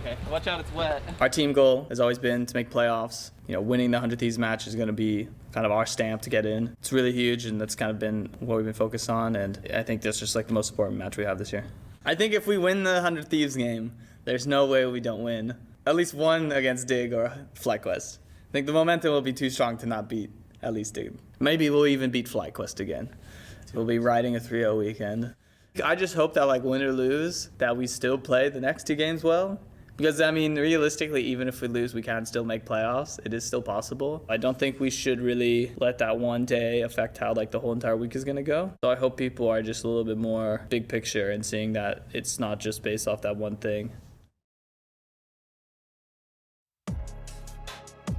Okay, watch out, it's wet. Our team goal has always been to make playoffs. You know, winning the 100 Thieves match is going to be kind of our stamp to get in. It's really huge, and that's kind of been what we've been focused on, and I think that's just like the most important match we have this year. I think if we win the 100 Thieves game, there's no way we don't win at least one against Dig or FlyQuest. I think the momentum will be too strong to not beat at least Dig. Maybe we'll even beat FlyQuest again. We'll be riding a 3-0 weekend. I just hope that, like, win or lose, that we still play the next 2 games well. Because, I mean, realistically, even if we lose, we can still make playoffs. It is still possible. I don't think we should really let that one day affect how, like, the whole entire week is going to go. So I hope people are just a little bit more big picture and seeing that it's not just based off that one thing.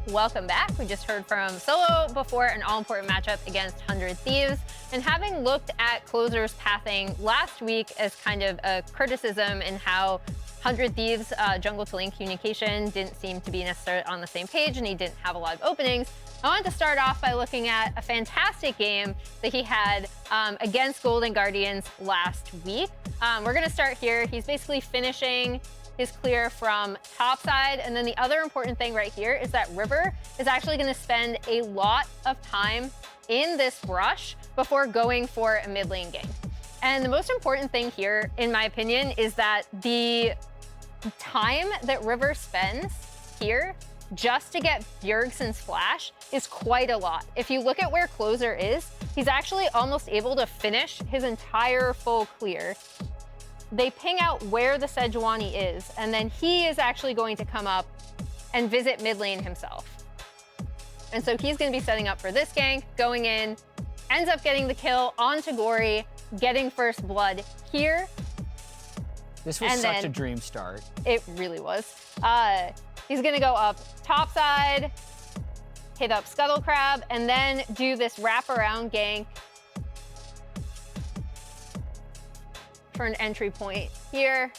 Welcome back. We just heard from Solo before an all-important matchup against 100 Thieves. And having looked at Closer's pathing last week as kind of a criticism in how 100 Thieves jungle to lane communication didn't seem to be necessarily on the same page and he didn't have a lot of openings, I wanted to start off by looking at a fantastic game that he had against Golden Guardians last week. We're going to start here. He's basically finishing his clear from top side. And then the other important thing right here is that River is actually going to spend a lot of time in this brush before going for a mid lane gank. And the most important thing here, in my opinion, is that the time that River spends here just to get Bjergsen's flash is quite a lot. If you look at where Closer is, he's actually almost able to finish his entire full clear. They ping out where the Sejuani is, and then he is actually going to come up and visit mid lane himself. And so he's going to be setting up for this gank, going in, ends up getting the kill onto Gory, getting first blood here. This was such a dream start. It really was. He's going to go up top side, hit up Scuttle Crab, and then do this wraparound gank for an entry point here.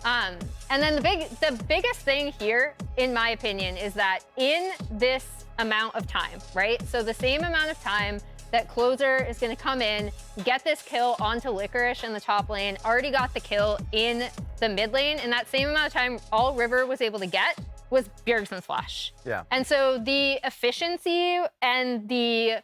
And then the biggest thing here, in my opinion, is that in this amount of time, right? So the same amount of time that Closer is going to come in, get this kill onto Licorice in the top lane, already got the kill in the mid lane, and that same amount of time, all River was able to get was Bjergsen's flash. Yeah. And so the efficiency and the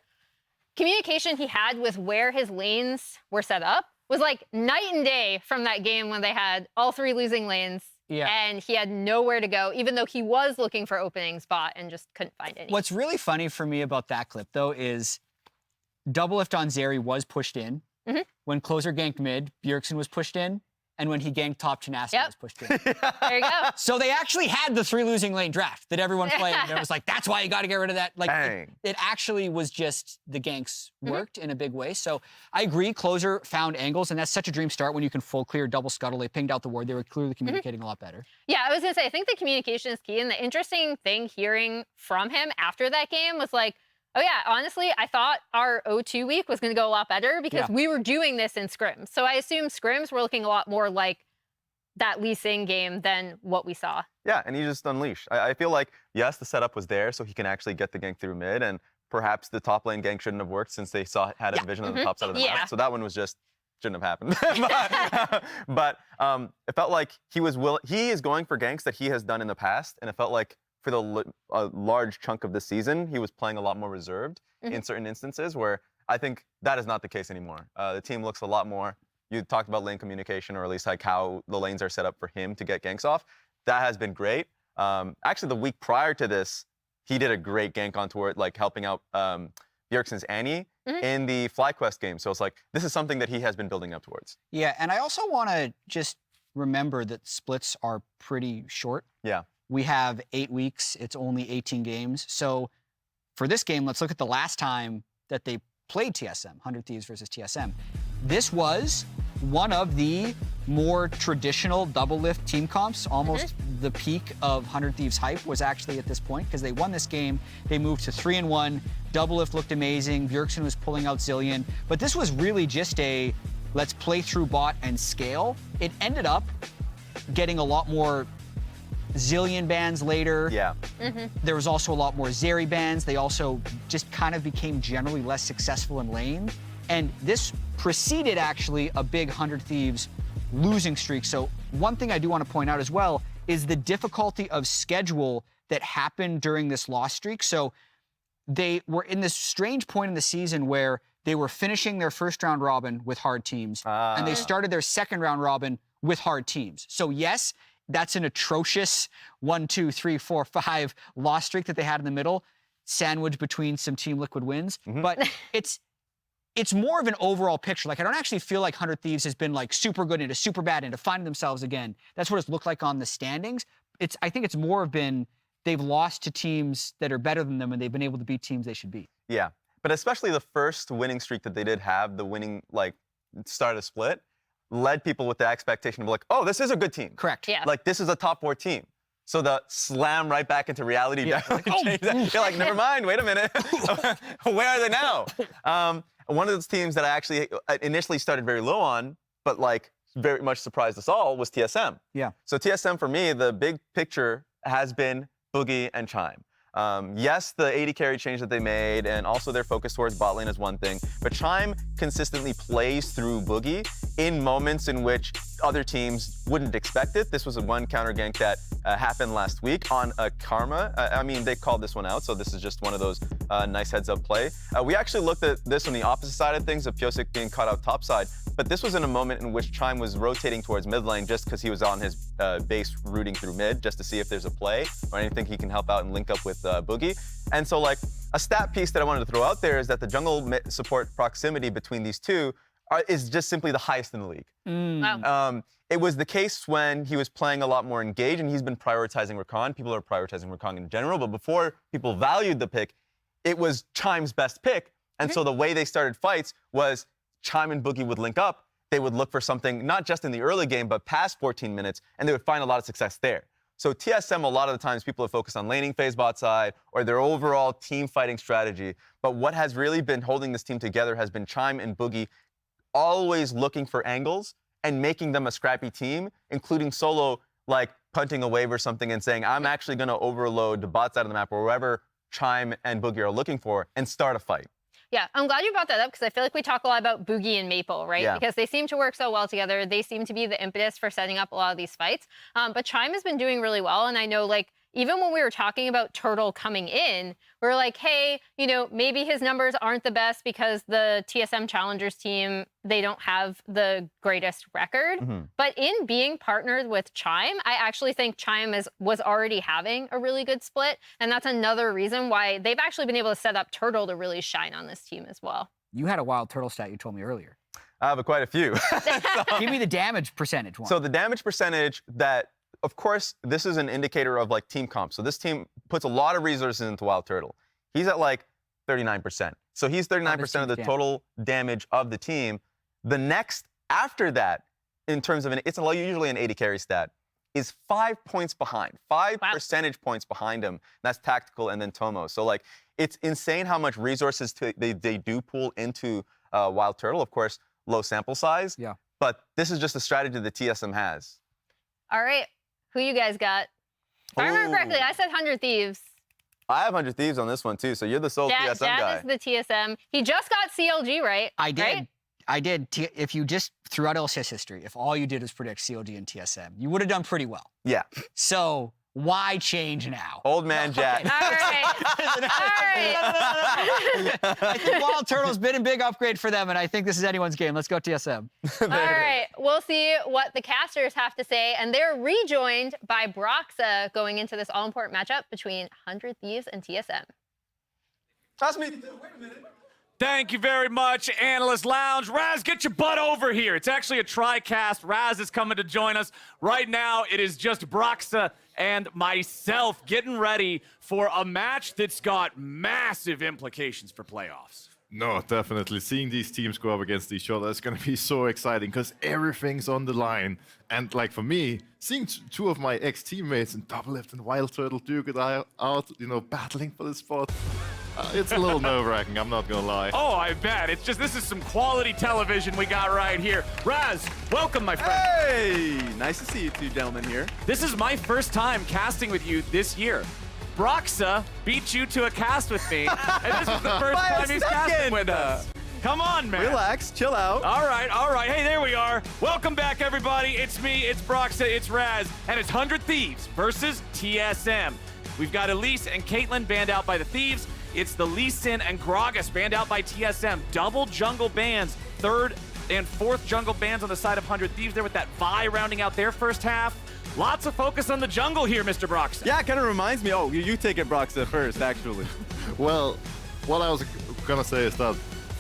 communication he had with where his lanes were set up was like night and day from that game when they had all 3 losing lanes. Yeah. And he had nowhere to go, even though he was looking for opening spot and just couldn't find any. What's really funny for me about that clip, though, is Doublelift on Zeri was pushed in. Mm-hmm. When Closer ganked mid, Bjergsen was pushed in. And when he ganked top, Tenacity was pushed in. There you go. So they actually had the 3 losing lane draft that everyone played. And it was like, that's why you got to get rid of that. Like, it actually was just the ganks worked in a big way. So I agree, Closer found angles, and that's such a dream start when you can full clear double scuttle. They pinged out the ward. They were clearly communicating a lot better. Yeah, I was going to say, I think the communication is key. And the interesting thing hearing from him after that game was like, oh yeah, honestly, I thought our O2 week was going to go a lot better because we were doing this in scrims. So I assume scrims were looking a lot more like that Lee Sin game than what we saw. Yeah, and he just unleashed. I feel like, yes, the setup was there so he can actually get the gank through mid, and perhaps the top lane gank shouldn't have worked since they had a vision on the top side of the map. So that one was just, shouldn't have happened. but it felt like he is going for ganks that he has done in the past, and it felt like for a large chunk of the season, he was playing a lot more reserved in certain instances where I think that is not the case anymore. The team looks a lot more, you talked about lane communication, or at least like how the lanes are set up for him to get ganks off. That has been great. Actually, the week prior to this, he did a great gank onto it, like helping out Bjergsen's Annie in the FlyQuest game. So it's like, this is something that he has been building up towards. Yeah, and I also want to just remember that splits are pretty short. Yeah. We have 8 weeks. It's only 18 games. So for this game, let's look at the last time that they played TSM, 100 Thieves versus TSM. This was one of the more traditional Doublelift team comps. Almost the peak of 100 Thieves hype was actually at this point because they won this game. They moved to 3-1. Doublelift looked amazing. Bjergsen was pulling out Zillion. But this was really just a let's play through bot and scale. It ended up getting a lot more Zillion bans later. Yeah. There was also a lot more Zeri bans. They also just kind of became generally less successful in lane. And this preceded actually a big 100 Thieves losing streak. So one thing I do want to point out as well is the difficulty of schedule that happened during this loss streak. So they were in this strange point in the season where they were finishing their first round robin with hard teams, and they started their second round robin with hard teams. So yes, that's an atrocious 1, 2, 3, 4, 5 loss streak that they had in the middle, sandwiched between some Team Liquid wins. But it's more of an overall picture. Like, I don't actually feel like 100 Thieves has been like super good into super bad into finding themselves again. That's what it's looked like on the standings. I think it's more of been they've lost to teams that are better than them, and they've been able to beat teams they should beat. Yeah, but especially the first winning streak that they did have, the winning like start of split, led people with the expectation of like, oh, this is a good team. Correct. Yeah. Like, this is a top 4 team. So the slam right back into reality. Yeah. You're like, never mind, wait a minute. Where are they now? One of those teams that I actually initially started very low on, but like very much surprised us all, was TSM. Yeah. So TSM for me, the big picture has been Bugi and Chime. Yes, the AD carry change that they made, and also their focus towards bot lane is one thing, but Chime consistently plays through Bugi in moments in which other teams wouldn't expect it. This was a one counter gank that happened last week on a Karma. I mean, they called this one out, so this is just one of those nice heads-up play. We actually looked at this on the opposite side of things, of Pyosik being caught out topside, but this was in a moment in which Chime was rotating towards mid lane just because he was on his base rooting through mid, just to see if there's a play or anything he can help out and link up with Bugi. And so, like, a stat piece that I wanted to throw out there is that the jungle support proximity between these two is just simply the highest in the league. Wow. It was the case when he was playing a lot more engaged, and he's been prioritizing Rakan. People are prioritizing Rakan in general, but before people valued the pick, it was Chime's best pick. And so the way they started fights was Chime and Bugi would link up. They would look for something, not just in the early game, but past 14 minutes, and they would find a lot of success there. So TSM, a lot of the times, people are focused on laning phase bot side or their overall team fighting strategy. But what has really been holding this team together has been Chime and Bugi always looking for angles and making them a scrappy team, including Solo, like, punting a wave or something and saying, I'm actually going to overload the bot side of the map or wherever Chime and Bugi are looking for and start a fight. Yeah, I'm glad you brought that up because I feel like we talk a lot about Bugi and Maple, right? Yeah. Because they seem to work so well together. They seem to be the impetus for setting up a lot of these fights. But Chime has been doing really well, and I know, like, even when we were talking about Turtle coming in, we were like, hey, you know, maybe his numbers aren't the best because the TSM Challengers team, they don't have the greatest record. But in being partnered with Chime, I actually think Chime was already having a really good split. And that's another reason why they've actually been able to set up Turtle to really shine on this team as well. You had a WildTurtle stat you told me earlier. I have quite a few. Give me the damage percentage one. So the damage percentage that, of course, this is an indicator of like team comp. So this team puts a lot of resources into WildTurtle. He's at like 39%. So he's 39% of the total damage of the team. The next after that, in terms of it's usually an AD carry stat, is 5 points behind, 5 percentage points behind him. That's Tactical and then Tomo. So like, it's insane how much resources they do pull into WildTurtle. Of course, low sample size. Yeah. But this is just a strategy that TSM has. All right, who you guys got? If I remember correctly, I said 100 Thieves. I have 100 Thieves on this one too, so you're the sole TSM guy. Dad is the TSM. He just got CLG, right? I did. Right? I did. If you just, throughout LCS history, if all you did was predict CLG and TSM, you would have done pretty well. Yeah. So why change now? Old man Jack. All right. All right. I think WildTurtle's been a big upgrade for them, and I think this is anyone's game. Let's go TSM. All right. We'll see what the casters have to say, and they're rejoined by Broxah going into this all-important matchup between 100 Thieves and TSM. That's me. Wait a minute. Thank you very much, Analyst Lounge. Raz, get your butt over here. It's actually a tri-cast. Raz is coming to join us. Right now, it is just Broxah and myself getting ready for a match that's got massive implications for playoffs. No, definitely. Seeing these teams go up against each other is going to be so exciting because everything's on the line. And like for me, seeing two of my ex-teammates in Doublelift and WildTurtle duke it out, you know, battling for the spot, it's a little nerve-wracking, I'm not going to lie. Oh, I bet. It's just, this is some quality television we got right here. Raz, welcome, my friend. Hey! Nice to see you two gentlemen here. This is my first time casting with you this year. Broxah beat you to a cast with me, and this is the first time he's casting with us. Come on, man. Relax, chill out. All right, all right. Hey, there we are. Welcome back, everybody. It's me, it's Broxah, it's Raz, and it's 100 Thieves versus TSM. We've got Elise and Caitlyn banned out by the Thieves. It's the Lee Sin and Gragas banned out by TSM. Double jungle bans, third and fourth jungle bans on the side of 100 Thieves there with that Vi rounding out their first half. Lots of focus on the jungle here, Mr. Broxah. Yeah, it kind of reminds me. Oh, you take it, Broxah, first, actually. Well, what I was gonna say is that,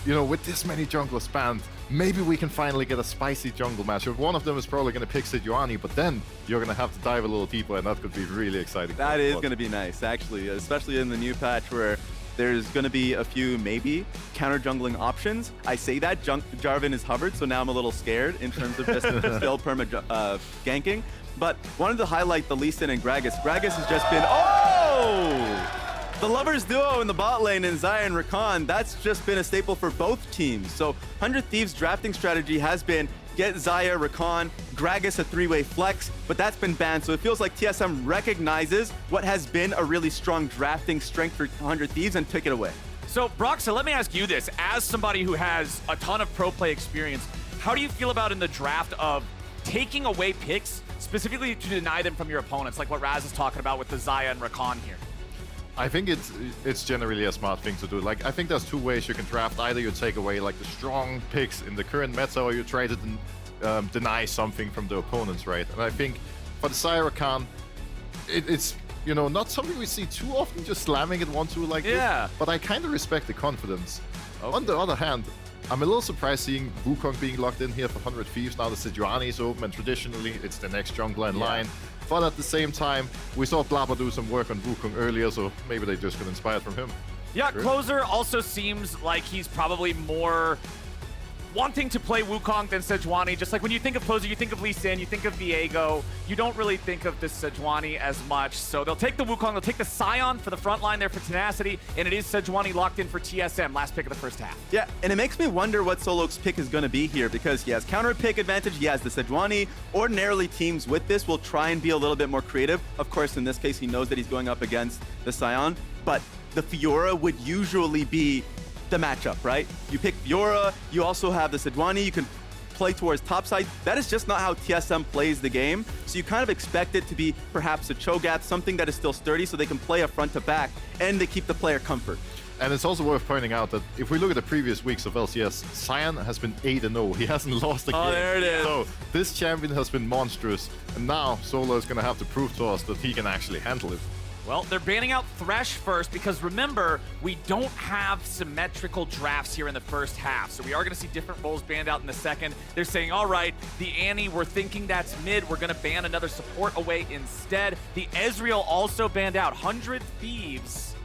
you know, with this many junglers banned, maybe we can finally get a spicy jungle matchup. One of them is probably gonna pick Sejuani, but then you're gonna have to dive a little deeper, and that could be really exciting. That is going to be nice, actually, especially in the new patch where there's going to be a few, maybe, counter-jungling options. I say that, Jarvan is hovered, so now I'm a little scared in terms of just still ganking. But wanted to highlight the Lee Sin and Gragas. Gragas has just been, oh! The lovers duo in the bot lane in Xayah and Rakan, that's just been a staple for both teams. So 100 Thieves drafting strategy has been get Xayah, Rakan, Gragas a three-way flex, but that's been banned. So it feels like TSM recognizes what has been a really strong drafting strength for 100 Thieves and took it away. So, Broxah, let me ask you this. As somebody who has a ton of pro play experience, how do you feel about in the draft of taking away picks, specifically to deny them from your opponents, like what Raz is talking about with the Xayah and Rakan here? I think it's generally a smart thing to do. Like, I think there's two ways you can draft. Either you take away like the strong picks in the current meta, or you try to deny something from the opponents, right? And I think for the Xayah Rakan, it's, you know, not something we see too often, just slamming it 1-2 like this. But I kind of respect the confidence. Okay. On the other hand, I'm a little surprised seeing Wukong being locked in here for 100 Thieves. Now the Sejuani is open, and traditionally it's the next jungler in line. But at the same time, we saw Blabber do some work on Wukong earlier, so maybe they just got inspired from him. Yeah, Closer also seems like he's probably more wanting to play Wukong than Sejuani. Just like when you think of Closer, you think of Lee Sin, you think of Viego. You don't really think of this Sejuani as much. So they'll take the Wukong, they'll take the Sion for the front line there for Tenacity, and it is Sejuani locked in for TSM, last pick of the first half. Yeah, and it makes me wonder what Solo's pick is going to be here, because he has counter pick advantage, he has the Sejuani. Ordinarily, teams with this will try and be a little bit more creative. Of course, in this case, he knows that he's going up against the Sion, but the Fiora would usually be the matchup, right? You pick Fiora, you also have the Sejuani, you can play towards topside. That is just not how TSM plays the game. So you kind of expect it to be perhaps a Cho'Gath, something that is still sturdy so they can play a front to back and they keep the player comfort. And it's also worth pointing out that if we look at the previous weeks of LCS, Sion has been 8-0. He hasn't lost a game. Oh, there it is. So this champion has been monstrous. And now Solo is going to have to prove to us that he can actually handle it. Well, they're banning out Thresh first because remember, we don't have symmetrical drafts here in the first half. So we are going to see different roles banned out in the second. They're saying, all right, the Annie, we're thinking that's mid. We're going to ban another support away instead. The Ezreal also banned out. 100 Thieves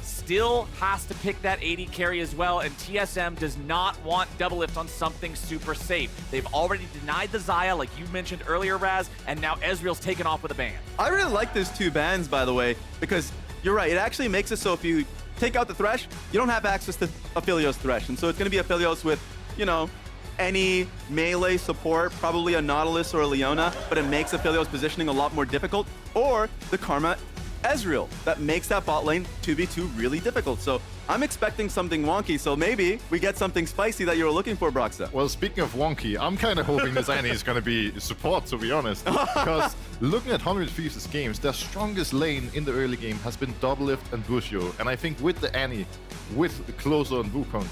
still has to pick that AD carry as well, and TSM does not want Doublelift on something super safe. They've already denied the Xayah, like you mentioned earlier, Raz, and now Ezreal's taken off with a ban. I really like those two bans, by the way, because you're right, it actually makes it so if you take out the Thresh, you don't have access to Aphelios Thresh, and so it's going to be Aphelios with, you know, any melee support, probably a Nautilus or a Leona, but it makes Aphelios positioning a lot more difficult, or the Karma Ezreal that makes that bot lane 2v2 really difficult. So I'm expecting something wonky, so maybe we get something spicy that you were looking for, Broxah. Well, speaking of wonky, I'm kind of hoping this Annie is going to be support, to be honest. Because looking at 100 Thieves' games, their strongest lane in the early game has been Doublelift and Busio. And I think with the Annie, with the Closer and Wukong,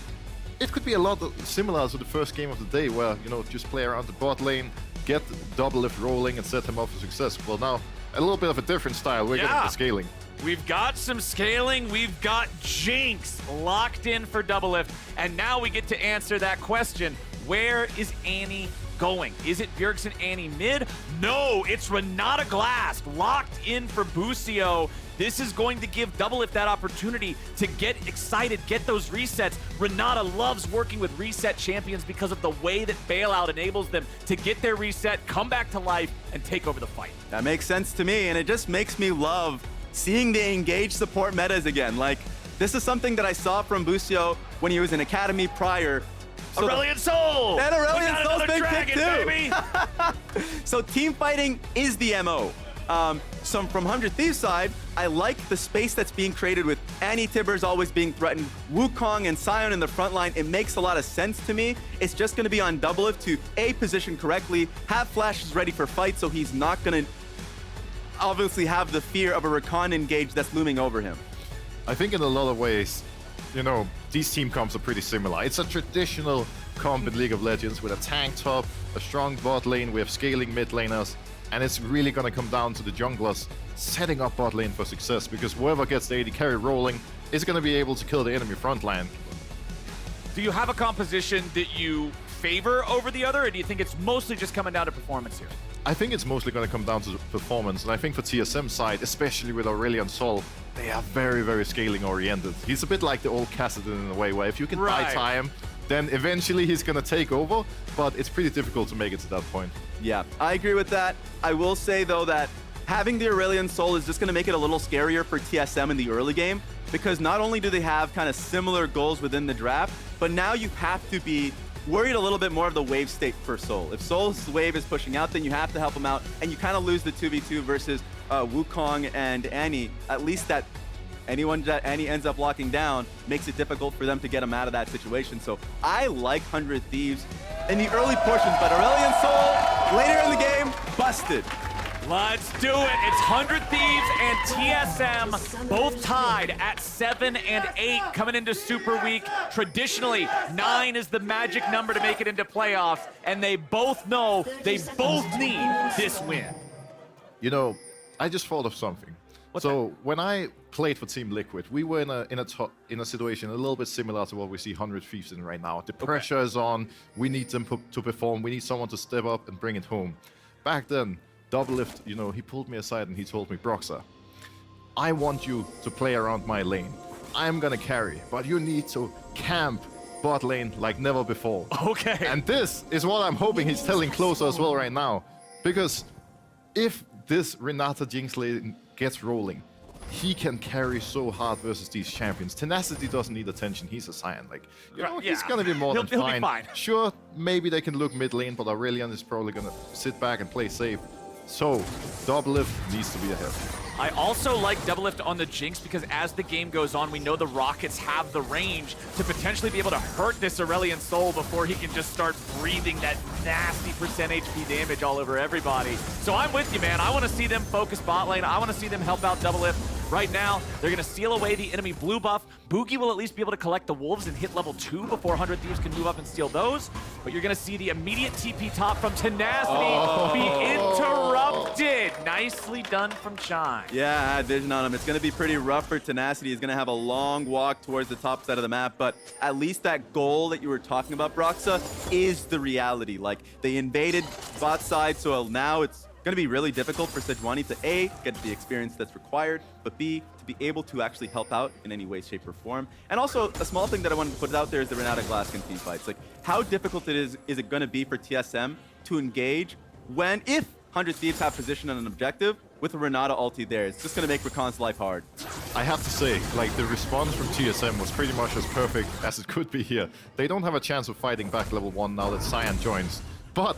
it could be a lot similar to the first game of the day where, you know, just play around the bot lane, get Doublelift rolling and set him up for success. Well, now, a little bit of a different style. We're getting the scaling. We've got some scaling. We've got Jinx locked in for Doublelift. And now we get to answer that question. Where is Annie going? Is it Bjergsen Annie mid? No, it's Renata Glasc locked in for Busio. This is going to give Doublelift that opportunity to get excited, get those resets. Renata loves working with reset champions because of the way that Bailout enables them to get their reset, come back to life, and take over the fight. That makes sense to me, and it just makes me love seeing the engaged support metas again. Like, this is something that I saw from Busio when he was in Academy prior. So Aurelion Sol! And Aurelion Sol's big pick too! Baby. So team fighting is the MO. Some from 100 Thieves side, I like the space that's being created with Annie Tibbers always being threatened, Wukong and Sion in the front line. It makes a lot of sense to me. It's just going to be on Doublelift to A, position correctly, have flashes ready for fight, so he's not going to obviously have the fear of a Rakan engage that's looming over him. I think in a lot of ways, you know, these team comps are pretty similar. It's a traditional comp in League of Legends with a tank top, a strong bot lane, we have scaling mid laners, and it's really going to come down to the junglers setting up bot lane for success, because whoever gets the AD carry rolling is going to be able to kill the enemy front line. Do you have a composition that you favor over the other, or do you think it's mostly just coming down to performance here? I think it's mostly going to come down to performance, and I think for TSM side, especially with Aurelion Sol, they are very, very scaling oriented. He's a bit like the old Kassadin in a way, where if you can buy time, then eventually he's going to take over, but it's pretty difficult to make it to that point. Yeah, I agree with that. I will say, though, that having the Aurelion Sol is just going to make it a little scarier for TSM in the early game, because not only do they have kind of similar goals within the draft, but now you have to be worried a little bit more of the wave state for Sol. If Sol's wave is pushing out, then you have to help him out, and you kind of lose the 2v2 versus Wukong and Annie. At least that anyone that Annie ends up locking down makes it difficult for them to get him out of that situation. So I like 100 Thieves in the early portions, but Aurelion Sol later in the game, busted. Let's do it. It's 100 Thieves and TSM both tied at 7 and 8 coming into Super Week. Traditionally, 9 is the magic number to make it into playoffs, and they both know they both need this win. You know, I just thought of something. When I played for Team Liquid, we were in a situation a little bit similar to what we see 100 Thieves in right now. The pressure is on. We need them to perform. We need someone to step up and bring it home. Back then, Doublelift, you know, he pulled me aside and he told me, Broxah, I want you to play around my lane. I'm gonna carry, but you need to camp bot lane like never before. Okay. And this is what I'm hoping he's telling Closer as well right now. Because if this Renata Jinx lane gets rolling, he can carry so hard versus these champions. Tenacity doesn't need attention. He's a Sion. Like, you know, he's gonna be more than fine. He'll be fine. Sure, maybe they can look mid lane, but Aurelion is probably gonna sit back and play safe. So, Doublelift needs to be ahead. I also like Doublelift on the Jinx because as the game goes on, we know the Rockets have the range to potentially be able to hurt this Aurelion Sol before he can just start breathing that nasty percent HP damage all over everybody. So I'm with you, man. I want to see them focus bot lane. I want to see them help out Doublelift. Right now, they're going to steal away the enemy blue buff. Bugi will at least be able to collect the wolves and hit level 2 before 100 Thieves can move up and steal those. But you're going to see the immediate TP top from Tenacity be interrupted. Nicely done from Chime. Yeah, I had vision on him. It's going to be pretty rough for Tenacity. He's going to have a long walk towards the top side of the map, but at least that goal that you were talking about, Broxah, is the reality. Like, they invaded bot side, so now it's going to be really difficult for Sejuani to A, get the experience that's required, but B, to be able to actually help out in any way, shape, or form. And also, a small thing that I wanted to put out there is the Renata Glasc in team fights. Like, how difficult is it going to be for TSM to engage when, if 100 Thieves have position on an objective, with a Renata ulti there, it's just going to make Rakan's life hard. I have to say, like, the response from TSM was pretty much as perfect as it could be here. They don't have a chance of fighting back level 1 now that Sion joins, but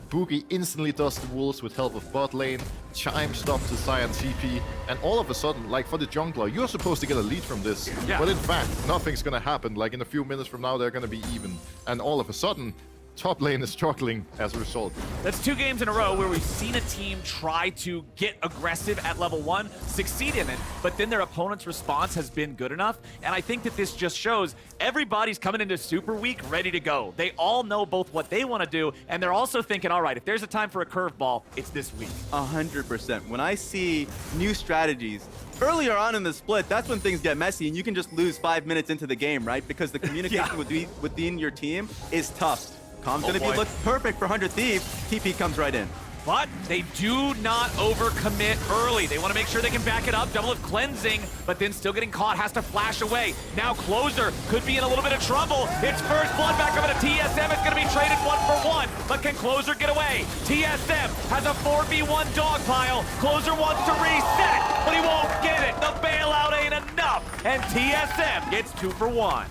Bugi instantly does the wolves with help of bot lane, Chime stops the Sion TP, and all of a sudden, like for the jungler, you're supposed to get a lead from this, but in fact, nothing's gonna happen. Like in a few minutes from now, they're gonna be even, and all of a sudden, top lane is struggling as a result. That's 2 games in a row where we've seen a team try to get aggressive at level 1, succeed in it, but then their opponent's response has been good enough. And I think that this just shows everybody's coming into Super Week ready to go. They all know both what they want to do, and they're also thinking, all right, if there's a time for a curveball, it's this week. 100%. When I see new strategies, earlier on in the split, that's when things get messy, and you can just lose 5 minutes into the game, right? Because the communication within your team is tough. Com's gonna be look perfect for 100 Thieves. TP comes right in. But they do not overcommit early. They want to make sure they can back it up. Doublelift cleansing, but then still getting caught, has to flash away. Now Closer could be in a little bit of trouble. It's first blood back over to TSM. It's going to be traded 1-for-1. But can Closer get away? TSM has a 4v1 dog pile. Closer wants to reset, but he won't get it. The bailout ain't enough. And TSM gets 2-for-1.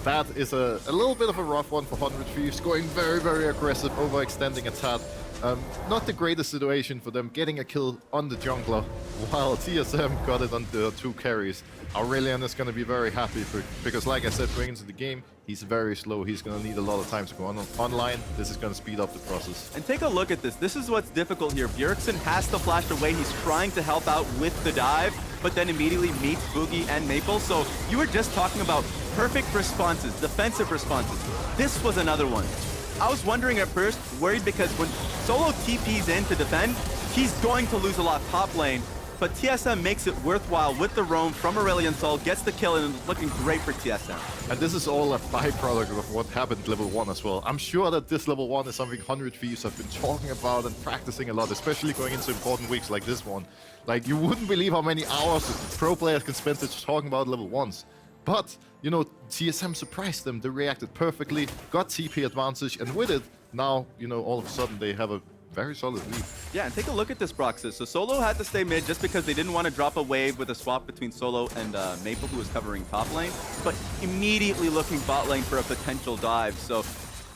That is a little bit of a rough one for 100 Thieves, going very, very aggressive, overextending a tad. Not the greatest situation for them, getting a kill on the jungler, while TSM got it on the 2 carries. Aurelion is going to be very happy because, like I said, going into the game, he's very slow. He's going to need a lot of time to go online. This is going to speed up the process. And take a look at this. This is what's difficult here. Bjergsen has to flash away. He's trying to help out with the dive, but then immediately meets Bugi and Maple. So you were just talking about perfect responses, defensive responses. This was another one. I was wondering at first, worried because when Solo TPs in to defend, he's going to lose a lot top lane. But TSM makes it worthwhile with the roam from Aurelion Sol, gets the kill, and it's looking great for TSM. And this is all a byproduct of what happened level 1 as well. I'm sure that this level 1 is something 100 Thieves have been talking about and practicing a lot, especially going into important weeks like this one. Like, you wouldn't believe how many hours pro players can spend just talking about level 1s. But, you know, TSM surprised them. They reacted perfectly, got TP advantage, and with it, now, you know, all of a sudden they have a very solid lead. Yeah, and take a look at this Broxah. So Solo had to stay mid just because they didn't want to drop a wave with a swap between Solo and Maple, who was covering top lane, but immediately looking bot lane for a potential dive. So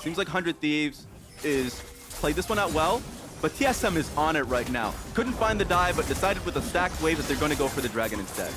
seems like 100 Thieves is played this one out well, but TSM is on it right now. Couldn't find the dive, but decided with a stacked wave that they're going to go for the dragon instead.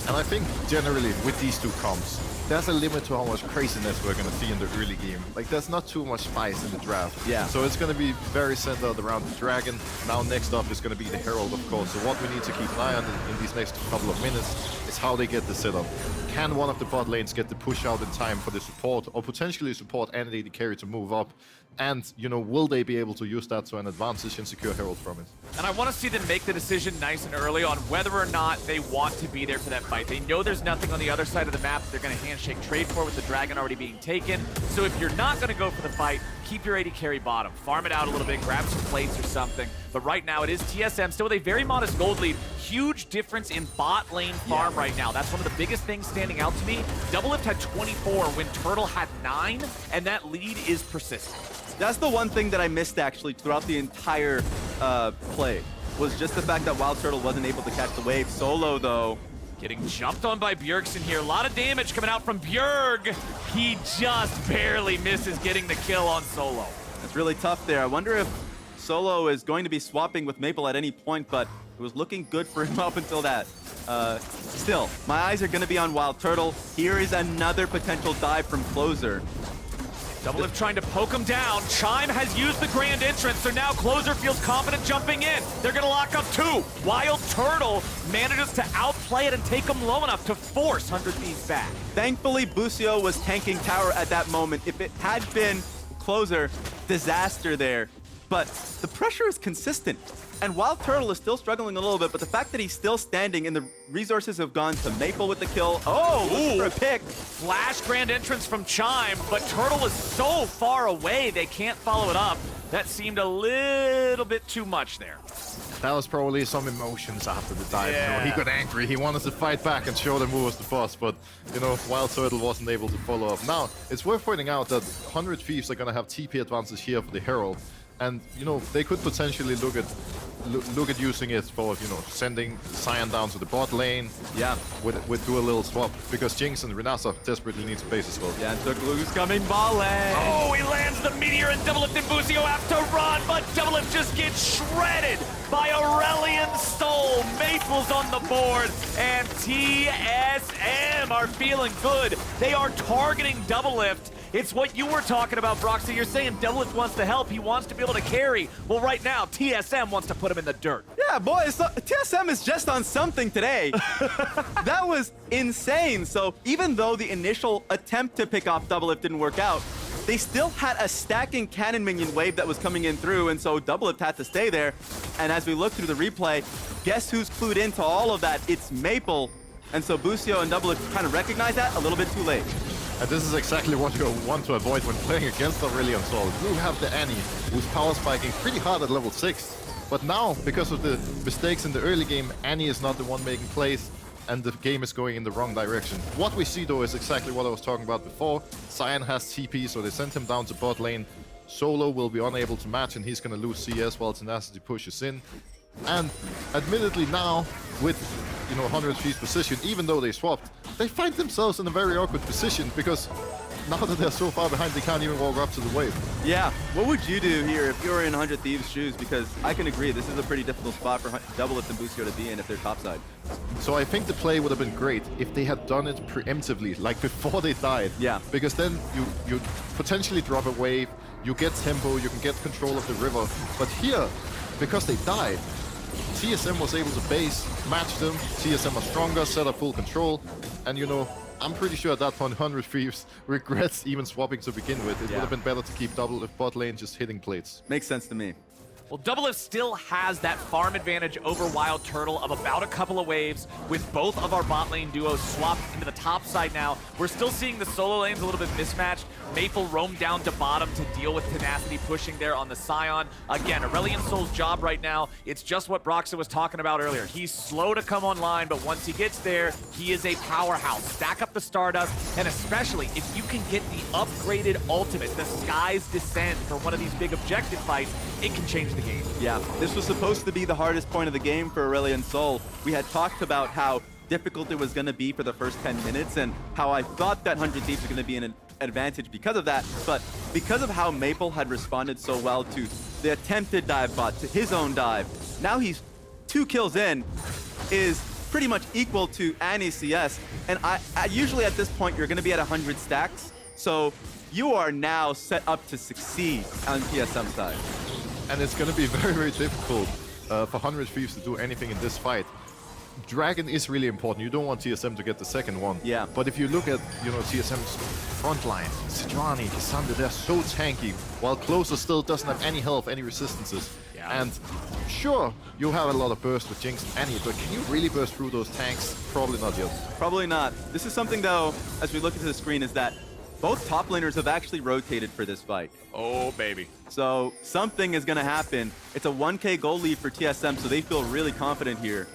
And I think generally with these 2 comps, there's a limit to how much craziness we're going to see in the early game. Like, there's not too much spice in the draft. Yeah. So it's going to be very centered around the dragon. Now next up is going to be the herald, of course. So what we need to keep an eye on in these next couple of minutes is how they get the setup. Can one of the bot lanes get the push out in time for the support, or potentially support and AD carry to move up? And, you know, will they be able to use that to an advantage and secure herald from it? And I want to see them make the decision nice and early on whether or not they want to be there for that fight. They know there's nothing on the other side of the map they're going to handshake trade for with the dragon already being taken. So if you're not going to go for the fight, keep your AD carry bottom. Farm it out a little bit, grab some plates or something. But right now it is TSM still with a very modest gold lead. Huge difference in bot lane farm right now. That's one of the biggest things standing out to me. Doublelift had 24 when Turtle had 9, and that lead is persistent. That's the one thing that I missed actually throughout the entire play, was just the fact that WildTurtle wasn't able to catch the wave. Solo, though, getting jumped on by Bjergsen here. A lot of damage coming out from Bjerg. He just barely misses getting the kill on Solo. it's really tough there. I wonder if Solo is going to be swapping with Maple at any point, but it was looking good for him up until that. Still, my eyes are going to be on WildTurtle. Here is another potential dive from Closer. Doublelift trying to poke him down. Chime has used the grand entrance, so now Closer feels confident jumping in. They're gonna lock up 2. WildTurtle manages to outplay it and take him low enough to force 100 Thieves back. Thankfully, Busio was tanking tower at that moment. If it had been Closer, disaster there. But the pressure is consistent. And WildTurtle is still struggling a little bit, but the fact that he's still standing and the resources have gone to Maple with the kill. Oh, looking for a pick. Flash grand entrance from Chime, but Turtle is so far away they can't follow it up. That seemed a little bit too much there. That was probably some emotions after the dive. Yeah. You know, he got angry. He wanted to fight back and show them who was the boss, but, you know, WildTurtle wasn't able to follow up. Now, it's worth pointing out that 100 Thieves are going to have TP advantage here for the Herald. And, you know, they could potentially look at using it for, you know, sending Sion down to the bot lane. Yeah. With do a little swap, because Jinx and Renata desperately need space as well. Yeah, and Doublelift's coming ball lane. Oh, he lands the meteor, and Doublelift and Busio have to run, but Doublelift just gets shredded by Aurelion Sol. Maple's on the board, and TSM are feeling good. They are targeting Doublelift. It's what you were talking about, Broxah. You're saying Doublelift wants to help. He wants to be able to carry. Well, right now, TSM wants to put him in the dirt. Yeah, boys, TSM is just on something today. That was insane. So even though the initial attempt to pick off Doublelift didn't work out, they still had a stacking cannon minion wave that was coming in through, and so Doublelift had to stay there. And as we look through the replay, guess who's clued into all of that? It's Maple. And so Busio and Doublelift kind of recognize that a little bit too late. And this is exactly what you want to avoid when playing against Aurelion Sol. You have the Annie, who's power spiking pretty hard at level 6. But now, because of the mistakes in the early game, Annie is not the one making plays, and the game is going in the wrong direction. What we see, though, is exactly what I was talking about before. Sion has TP, so they sent him down to bot lane. Solo will be unable to match, and he's going to lose CS while Tenacity pushes in. And admittedly now, with 100 Thieves position, even though they swapped, they find themselves in a very awkward position, because now that they're so far behind, they can't even walk up to the wave. Yeah, what would you do here if you were in 100 Thieves' shoes? Because I can agree, this is a pretty difficult spot for Doublelift and Busio to be in if they're topside. So I think the play would have been great if they had done it preemptively, like before they died. Yeah. Because then you potentially drop a wave, you get tempo, you can get control of the river. But here, because they died, TSM was able to base, match them, TSM are stronger, set up full control, and you know, I'm pretty sure at that point 100 Thieves regrets even swapping to begin with. It would have been better to keep Doublelift bot lane just hitting plates. Makes sense to me. Well, Doublelift still has that farm advantage over WildTurtle of about a couple of waves with both of our bot lane duos swapped into the top side now. We're still seeing the solo lanes a little bit mismatched. Maple roam down to bottom to deal with Tenacity pushing there on the Sion. Again, Aurelion Sol's job right now, it's just what Broxah was talking about earlier. He's slow to come online, but once he gets there, he is a powerhouse. Stack up the Stardust, and especially if you can get the upgraded ultimate, the Skies Descend for one of these big objective fights, it can change the game. Yeah, this was supposed to be the hardest point of the game for Aurelion Sol. We had talked about how difficult it was going to be for the first 10 minutes and how I thought that 100 Thieves were going to be an advantage because of that, but because of how Maple had responded so well to the attempted dive bot, to his own dive, now he's 2 kills in, is pretty much equal to an ECS, and I usually at this point you're going to be at 100 stacks, so you are now set up to succeed on TSM side. And it's going to be very, very difficult for 100 Thieves to do anything in this fight. Dragon is really important. You don't want TSM to get the second one. Yeah. But if you look at, you know, TSM's front line, Sejuani, Cassandra, they're so tanky, while Closer still doesn't have any health, any resistances. Yeah. And sure, you have a lot of burst with Jinx and Annie, but can you really burst through those tanks? Probably not yet. Probably not. This is something, though, as we look into the screen, is that both top laners have actually rotated for this fight. Oh, baby. So something is going to happen. It's a 1k goal lead for TSM, so they feel really confident here.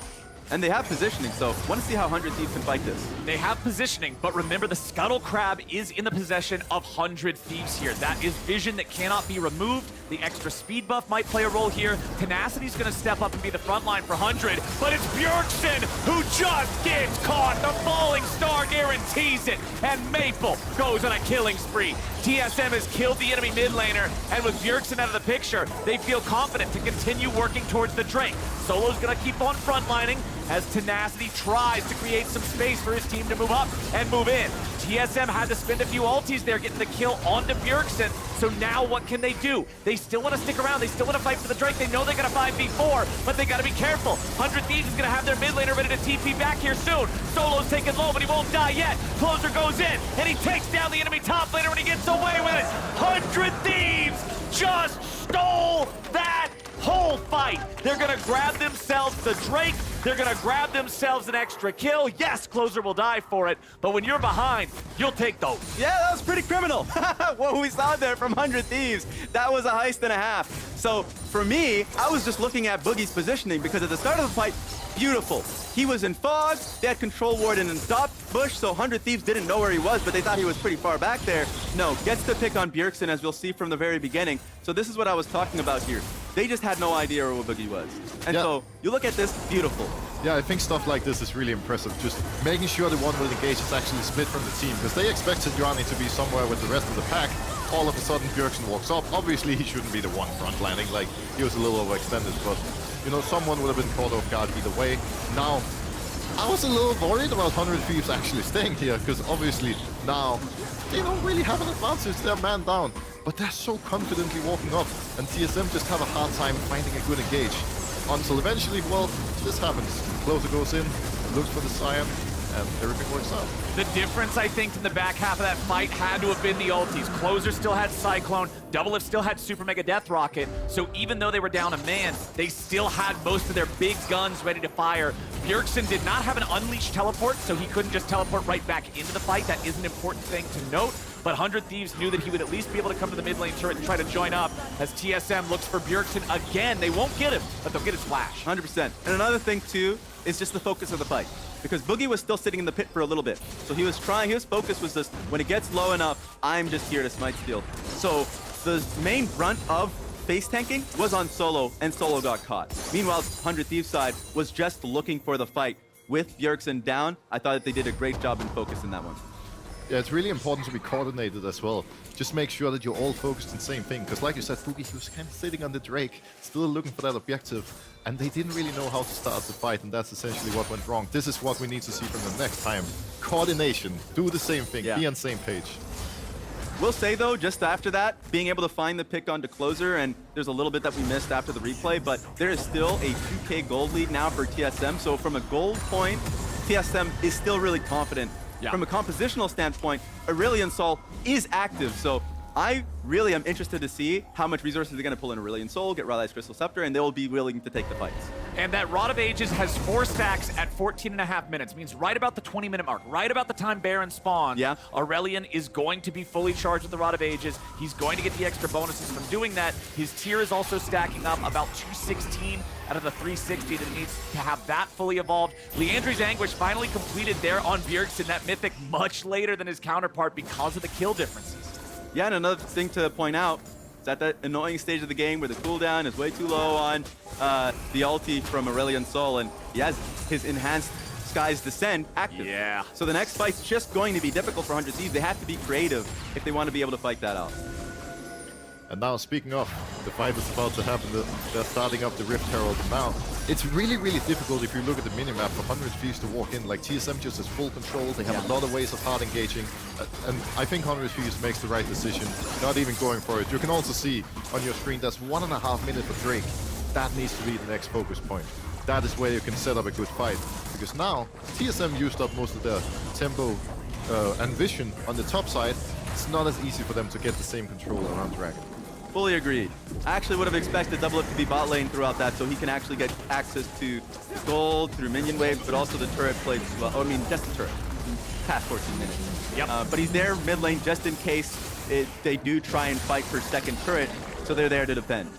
And they have positioning, so want to see how 100 Thieves can fight this. They have positioning, but remember the Scuttle Crab is in the possession of 100 Thieves here. That is vision that cannot be removed. The extra speed buff might play a role here. Tenacity's going to step up and be the front line for 100, but it's Bjergsen who just gets caught. The falling star guarantees it, and Maple goes on a killing spree. TSM has killed the enemy mid laner, and with Bjergsen out of the picture, they feel confident to continue working towards the Drake. Solo's going to keep on frontlining as Tenacity tries to create some space for his team to move up and move in. TSM had to spend a few ultis there getting the kill onto Bjergsen, so now what can they do? They still want to stick around, they still want to fight for the Drake, they know they got a 5v4, but they got to be careful. 100 Thieves is going to have their mid laner ready to TP back here soon. Solo's taking low, but he won't die yet. Closer goes in, and he takes down the enemy top laner when he gets away with it. 100 Thieves just stole that whole fight. They're gonna grab themselves the Drake. They're gonna grab themselves an extra kill. Yes, Closer will die for it, but when you're behind, you'll take those. Yeah, that was pretty criminal. What we saw there from 100 Thieves, that was a heist and a half. So for me, I was just looking at Boogie's positioning because at the start of the fight, beautiful. He was in fog, they had control ward in a dot bush, so 100 Thieves didn't know where he was, but they thought he was pretty far back there. No, gets the pick on Bjergsen, as we'll see from the very beginning. So this is what I was talking about here. They just had no idea where Boogie was. And so you look at this, beautiful. Yeah, I think stuff like this is really impressive. Just making sure the one will engage is actually split from the team, because they expected Sejuani to be somewhere with the rest of the pack. All of a sudden, Bjergsen walks up. Obviously, he shouldn't be the one frontlining. Like, he was a little overextended, but you know, someone would have been caught off guard either way. Now, I was a little worried about 100 Thieves actually staying here, because obviously now they don't really have an advantage. They're man down, but they're so confidently walking up, and TSM just have a hard time finding a good engage. Until eventually, well, this happens. Closer goes in, looks for the Sion, and everything works out. The difference, I think, in the back half of that fight had to have been the ultis. Closer still had Cyclone, Doublelift still had Super Mega Death Rocket, so even though they were down a man, they still had most of their big guns ready to fire. Bjergsen did not have an unleashed teleport, so he couldn't just teleport right back into the fight. That is an important thing to note. But 100 Thieves knew that he would at least be able to come to the mid lane turret and try to join up as TSM looks for Bjergsen again. They won't get him, but they'll get his flash. 100%. And another thing, too, is just the focus of the fight. Because Boogie was still sitting in the pit for a little bit. So he was trying, his focus was just, when it gets low enough, I'm just here to smite steal. So the main brunt of face tanking was on Solo, and Solo got caught. Meanwhile, 100 Thieves side was just looking for the fight. With Bjergsen down, I thought that they did a great job in focus in that one. Yeah, it's really important to be coordinated as well. Just make sure that you're all focused on the same thing. Because like you said, Bugi, he was kind of sitting on the Drake, still looking for that objective. And they didn't really know how to start the fight, and that's essentially what went wrong. This is what we need to see from them next time. Coordination. Do the same thing. Be on the same page. We'll say, though, just after that, being able to find the pick onto Closer, and there's a little bit that we missed after the replay, but there is still a 2K gold lead now for TSM. So from a gold point, TSM is still really confident. From a compositional standpoint, Aurelion Sol is active, so I really am interested to see how much resources they're going to pull in Aurelion Sol, get Rylai's Crystal Scepter, and they will be willing to take the fights. And that Rod of Ages has 4 stacks at 14.5 minutes. Means right about the 20-minute mark, right about the time Baron spawns, Aurelion is going to be fully charged with the Rod of Ages. He's going to get the extra bonuses from doing that. His tier is also stacking up about 216 out of the 360 that he needs to have that fully evolved. Leandri's Anguish finally completed there on Bjergsen, that mythic much later than his counterpart because of the kill differences. Yeah, and another thing to point out is at that annoying stage of the game where the cooldown is way too low on the ulti from Aurelion Sol, and he has his enhanced Sky's Descent active. Yeah. So the next fight's just going to be difficult for 100 Thieves. They have to be creative if they want to be able to fight that out. And now, speaking of, the fight is about to happen. They're starting up the Rift Herald now. It's really, really difficult if you look at the minimap for 100 Thieves to walk in. Like, TSM just has full control. They have a lot of ways of hard engaging. And I think 100 Thieves makes the right decision, not even going for it. You can also see on your screen, that's 1.5 minutes for Drake. That needs to be the next focus point. That is where you can set up a good fight. Because now, TSM used up most of their tempo and vision on the top side. It's not as easy for them to get the same control around Dragon. Fully agreed. I actually would have expected Doublelift to be bot lane throughout that so he can actually get access to gold through minion waves, but also the turret plays as well. I mean, just the turret. Past 14 minutes. But he's there mid lane just in case they do try and fight for second turret, so they're there to defend.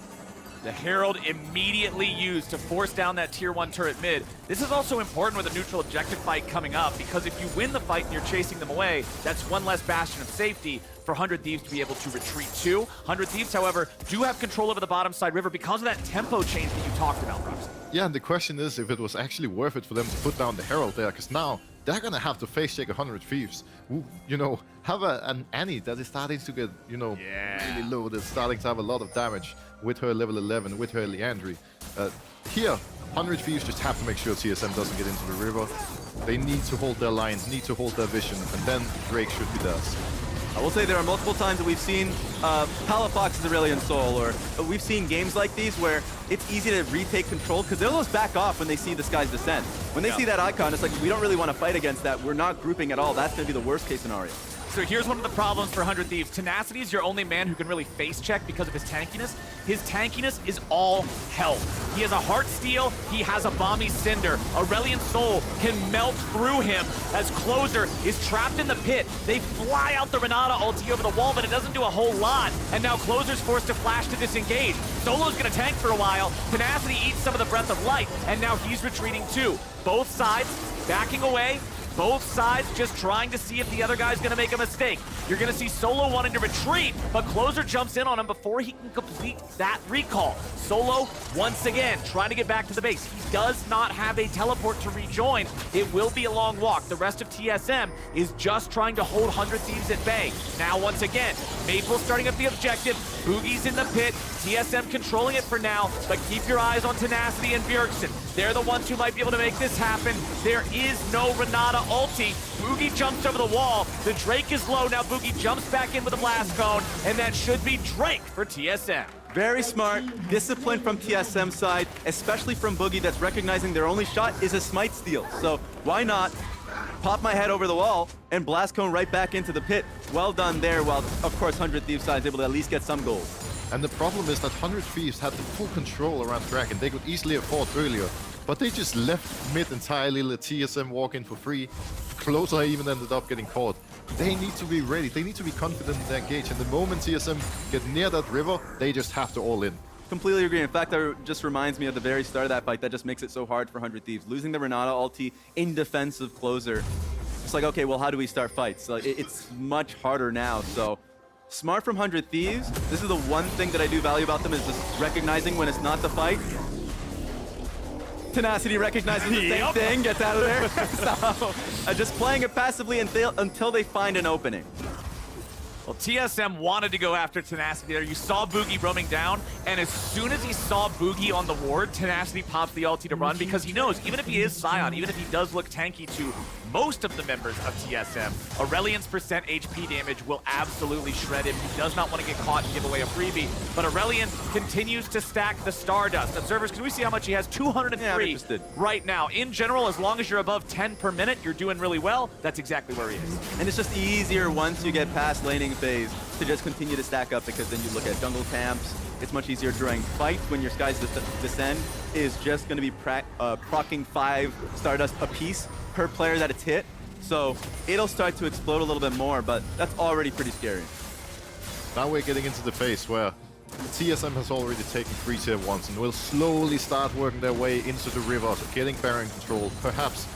The Herald immediately used to force down that tier 1 turret mid. This is also important with a neutral objective fight coming up, because if you win the fight and you're chasing them away, that's one less bastion of safety for 100 Thieves to be able to retreat to. 100 Thieves, however, do have control over the bottom side river because of that tempo change that you talked about, Broxah. Yeah, and the question is if it was actually worth it for them to put down the Herald there, because now they're gonna have to face check 100 Thieves who, you know, have an Annie that is starting to get, you know, really low. That's starting to have a lot of damage with her level 11, with her Leandri. Here, 100 Thieves just have to make sure TSM doesn't get into the river. They need to hold their lines, need to hold their vision, and then Drake should be theirs. I will say there are multiple times that we've seen Palafox's Aurelion Sol, or we've seen games like these where it's easy to retake control because they'll just back off when they see the Sky's Descent. When they see that icon, it's like, we don't really want to fight against that. We're not grouping at all. That's going to be the worst case scenario. So here's one of the problems for 100 Thieves. Tenacity is your only man who can really face check because of his tankiness. His tankiness is all health. He has a Heart Steel, he has a Bomby Cinder. Aurelion Sol can melt through him as Closer is trapped in the pit. They fly out the Renata ulti over the wall, but it doesn't do a whole lot. And now Closer's forced to flash to disengage. Solo's gonna tank for a while. Tenacity eats some of the Breath of Light, and now he's retreating too. Both sides backing away. Both sides just trying to see if the other guy's gonna make a mistake. You're gonna see Solo wanting to retreat, but Closer jumps in on him before he can complete that recall. Solo, once again, trying to get back to the base. He does not have a teleport to rejoin. It will be a long walk. The rest of TSM is just trying to hold 100 Thieves at bay. Now, once again, Maple starting up the objective. Bugi's in the pit. TSM controlling it for now, but keep your eyes on Tenacity and Bjergsen. They're the ones who might be able to make this happen. There is no Renata ulti. Bugi jumps over the wall. The Drake is low. Now Bugi jumps back in with a blast cone, and that should be Drake for TSM. Very smart, discipline from TSM side, especially from Bugi that's recognizing their only shot is a smite steal. So why not pop my head over the wall and blast cone right back into the pit? Well done there, while of course 100 Thieves side is able to at least get some gold. And the problem is that 100 Thieves had the full control around Dragon. They could easily have fought earlier, but they just left mid entirely, let TSM walk in for free. Closer even ended up getting caught. They need to be ready. They need to be confident in their engage. And the moment TSM get near that river, they just have to all in. Completely agree. In fact, that just reminds me of the very start of that fight. That just makes it so hard for 100 Thieves. Losing the Renata ulti in defense of Closer. It's like, okay, well, how do we start fights? Like, it's much harder now. So smart from 100 Thieves. This is the one thing that I do value about them, is just recognizing when it's not the fight. Tenacity recognizes the same thing, gets out of there. So just playing it passively until they find an opening. Well, TSM wanted to go after Tenacity there. You saw Bugi roaming down, and as soon as he saw Bugi on the ward, Tenacity pops the ulti to run because he knows, even if he is Sion, even if he does look tanky to most of the members of TSM, Aurelion's percent HP damage will absolutely shred him. He does not want to get caught and give away a freebie, but Aurelion continues to stack the Stardust. Observers, can we see how much he has? 203 right now. In general, as long as you're above 10 per minute, you're doing really well. That's exactly where he is. And it's just easier once you get past laning phase to just continue to stack up, because then you look at jungle camps. It's much easier during fights when your Skies Descend is just going to be proccing 5 Stardust apiece per player that it's hit. So it'll start to explode a little bit more, but that's already pretty scary. Now we're getting into the phase where TSM has already taken 3 tier 1s and will slowly start working their way into the river, getting Baron control, perhaps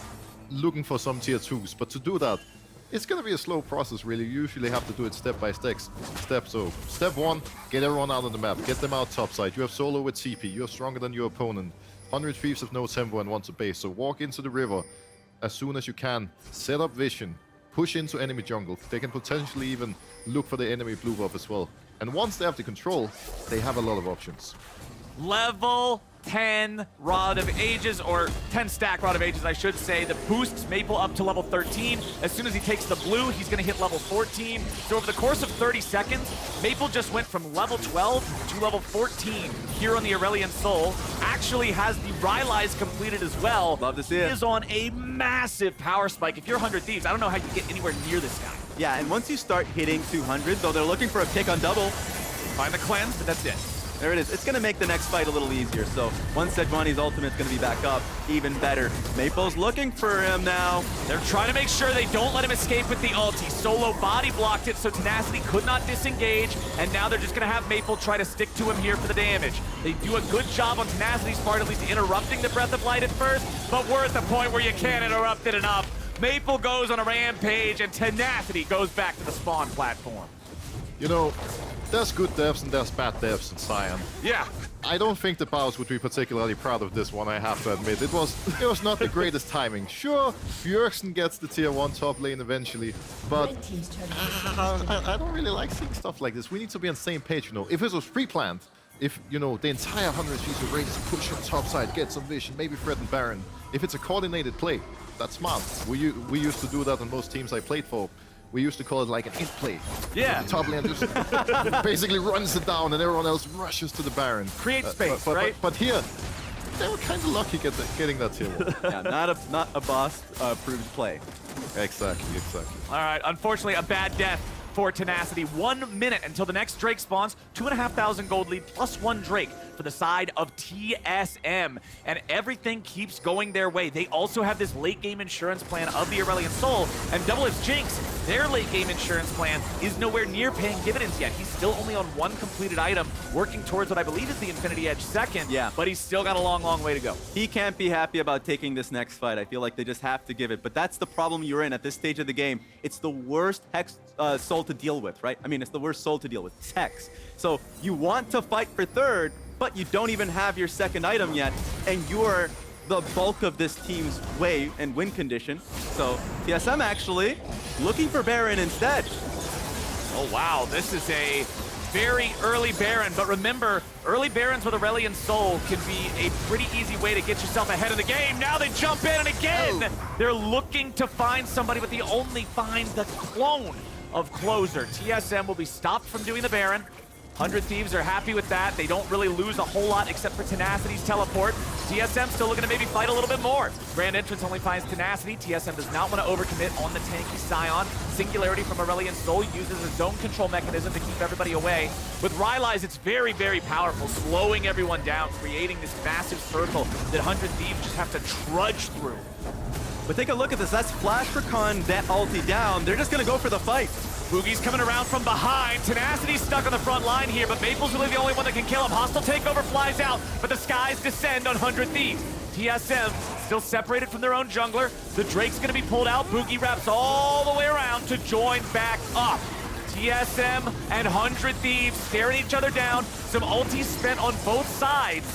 looking for some tier 2s. But to do that, it's going to be a slow process, really. You usually have to do it step by step. So, step 1, get everyone out on the map. Get them out topside. You have solo with TP. You're stronger than your opponent. 100 Thieves have no tempo and want to base. So, walk into the river as soon as you can. Set up vision. Push into enemy jungle. They can potentially even look for the enemy blue buff as well. And once they have the control, they have a lot of options. Level 10 Rod of Ages, or 10 stack Rod of Ages, I should say, that boosts Maple up to level 13. As soon as he takes the blue, he's going to hit level 14. So over the course of 30 seconds, Maple just went from level 12 to level 14 here on the Aurelion Sol. Actually has the Rylai's completed as well. Love to see it. He is on a massive power spike. If you're 100 Thieves, I don't know how you get anywhere near this guy. Yeah, and once you start hitting 200, though they're looking for a pick on double. Find the cleanse, but that's it. There it is. It's going to make the next fight a little easier. So once Sejuani's ultimate's going to be back up, even better. Maple's looking for him now. They're trying to make sure they don't let him escape with the ulti. Solo body blocked it, so Tenacity could not disengage, and now they're just going to have Maple try to stick to him here for the damage. They do a good job on Tenacity's part, at least interrupting the Breath of Light at first, but we're at the point where you can't interrupt it enough. Maple goes on a rampage, and Tenacity goes back to the spawn platform. You know, there's good devs and there's bad devs in Sion. Yeah. I don't think the Bows would be particularly proud of this one, I have to admit. It was not the greatest timing. Sure, Bjergsen gets the tier 1 top lane eventually, but I don't really like seeing stuff like this. We need to be on the same page, you know. If it was pre-planned, if, you know, the entire 100 Thieves are ready to push on top side, get some vision, maybe threaten Baron. If it's a coordinated play, that's smart. We used to do that on most teams I played for. We used to call it like an int play. Yeah. The top lane just basically runs it down and everyone else rushes to the Baron. Create space, right? But here, they were kind of lucky getting that tier 1. Yeah, not a boss approved play. Exactly. All right, unfortunately, a bad death for Tenacity. 1 minute until the next Drake spawns. 2,500 gold lead plus 1 Drake for the side of TSM. And everything keeps going their way. They also have this late game insurance plan of the Aurelion Sol, and Doublelift Jinx, their late game insurance plan is nowhere near paying dividends yet. He's still only on 1 completed item, working towards what I believe is the Infinity Edge second. Yeah. But he's still got a long, long way to go. He can't be happy about taking this next fight. I feel like they just have to give it. But that's the problem you're in at this stage of the game. It's the worst Hex Sol to deal with, right? I mean, it's the worst Sol to deal with. It's Hex. So you want to fight for third, but you don't even have your second item yet, and you're the bulk of this team's wave and win condition. So TSM actually looking for Baron instead. Oh, wow. This is a very early Baron, but remember, early Barons with Aurelion Sol can be a pretty easy way to get yourself ahead of the game. Now they jump in, and again, they're looking to find somebody, but they only find the clone of Closer. TSM will be stopped from doing the Baron. 100 Thieves are happy with that. They don't really lose a whole lot except for Tenacity's teleport. TSM still looking to maybe fight a little bit more. Grand Entrance only finds Tenacity. TSM does not want to overcommit on the tanky Sion. Singularity from Aurelion Sol uses a zone control mechanism to keep everybody away. With Rylai's, it's very, very powerful, slowing everyone down, creating this massive circle that 100 Thieves just have to trudge through. But take a look at this. That's Flash Rakan, that ulti down. They're just going to go for the fight. Bugi's coming around from behind. Tenacity's stuck on the front line here, but Maple's really the only one that can kill him. Hostile takeover flies out, but the skies descend on 100 Thieves. TSM still separated from their own jungler. The Drake's gonna be pulled out. Bugi wraps all the way around to join back up. TSM and 100 Thieves staring each other down. Some ultis spent on both sides.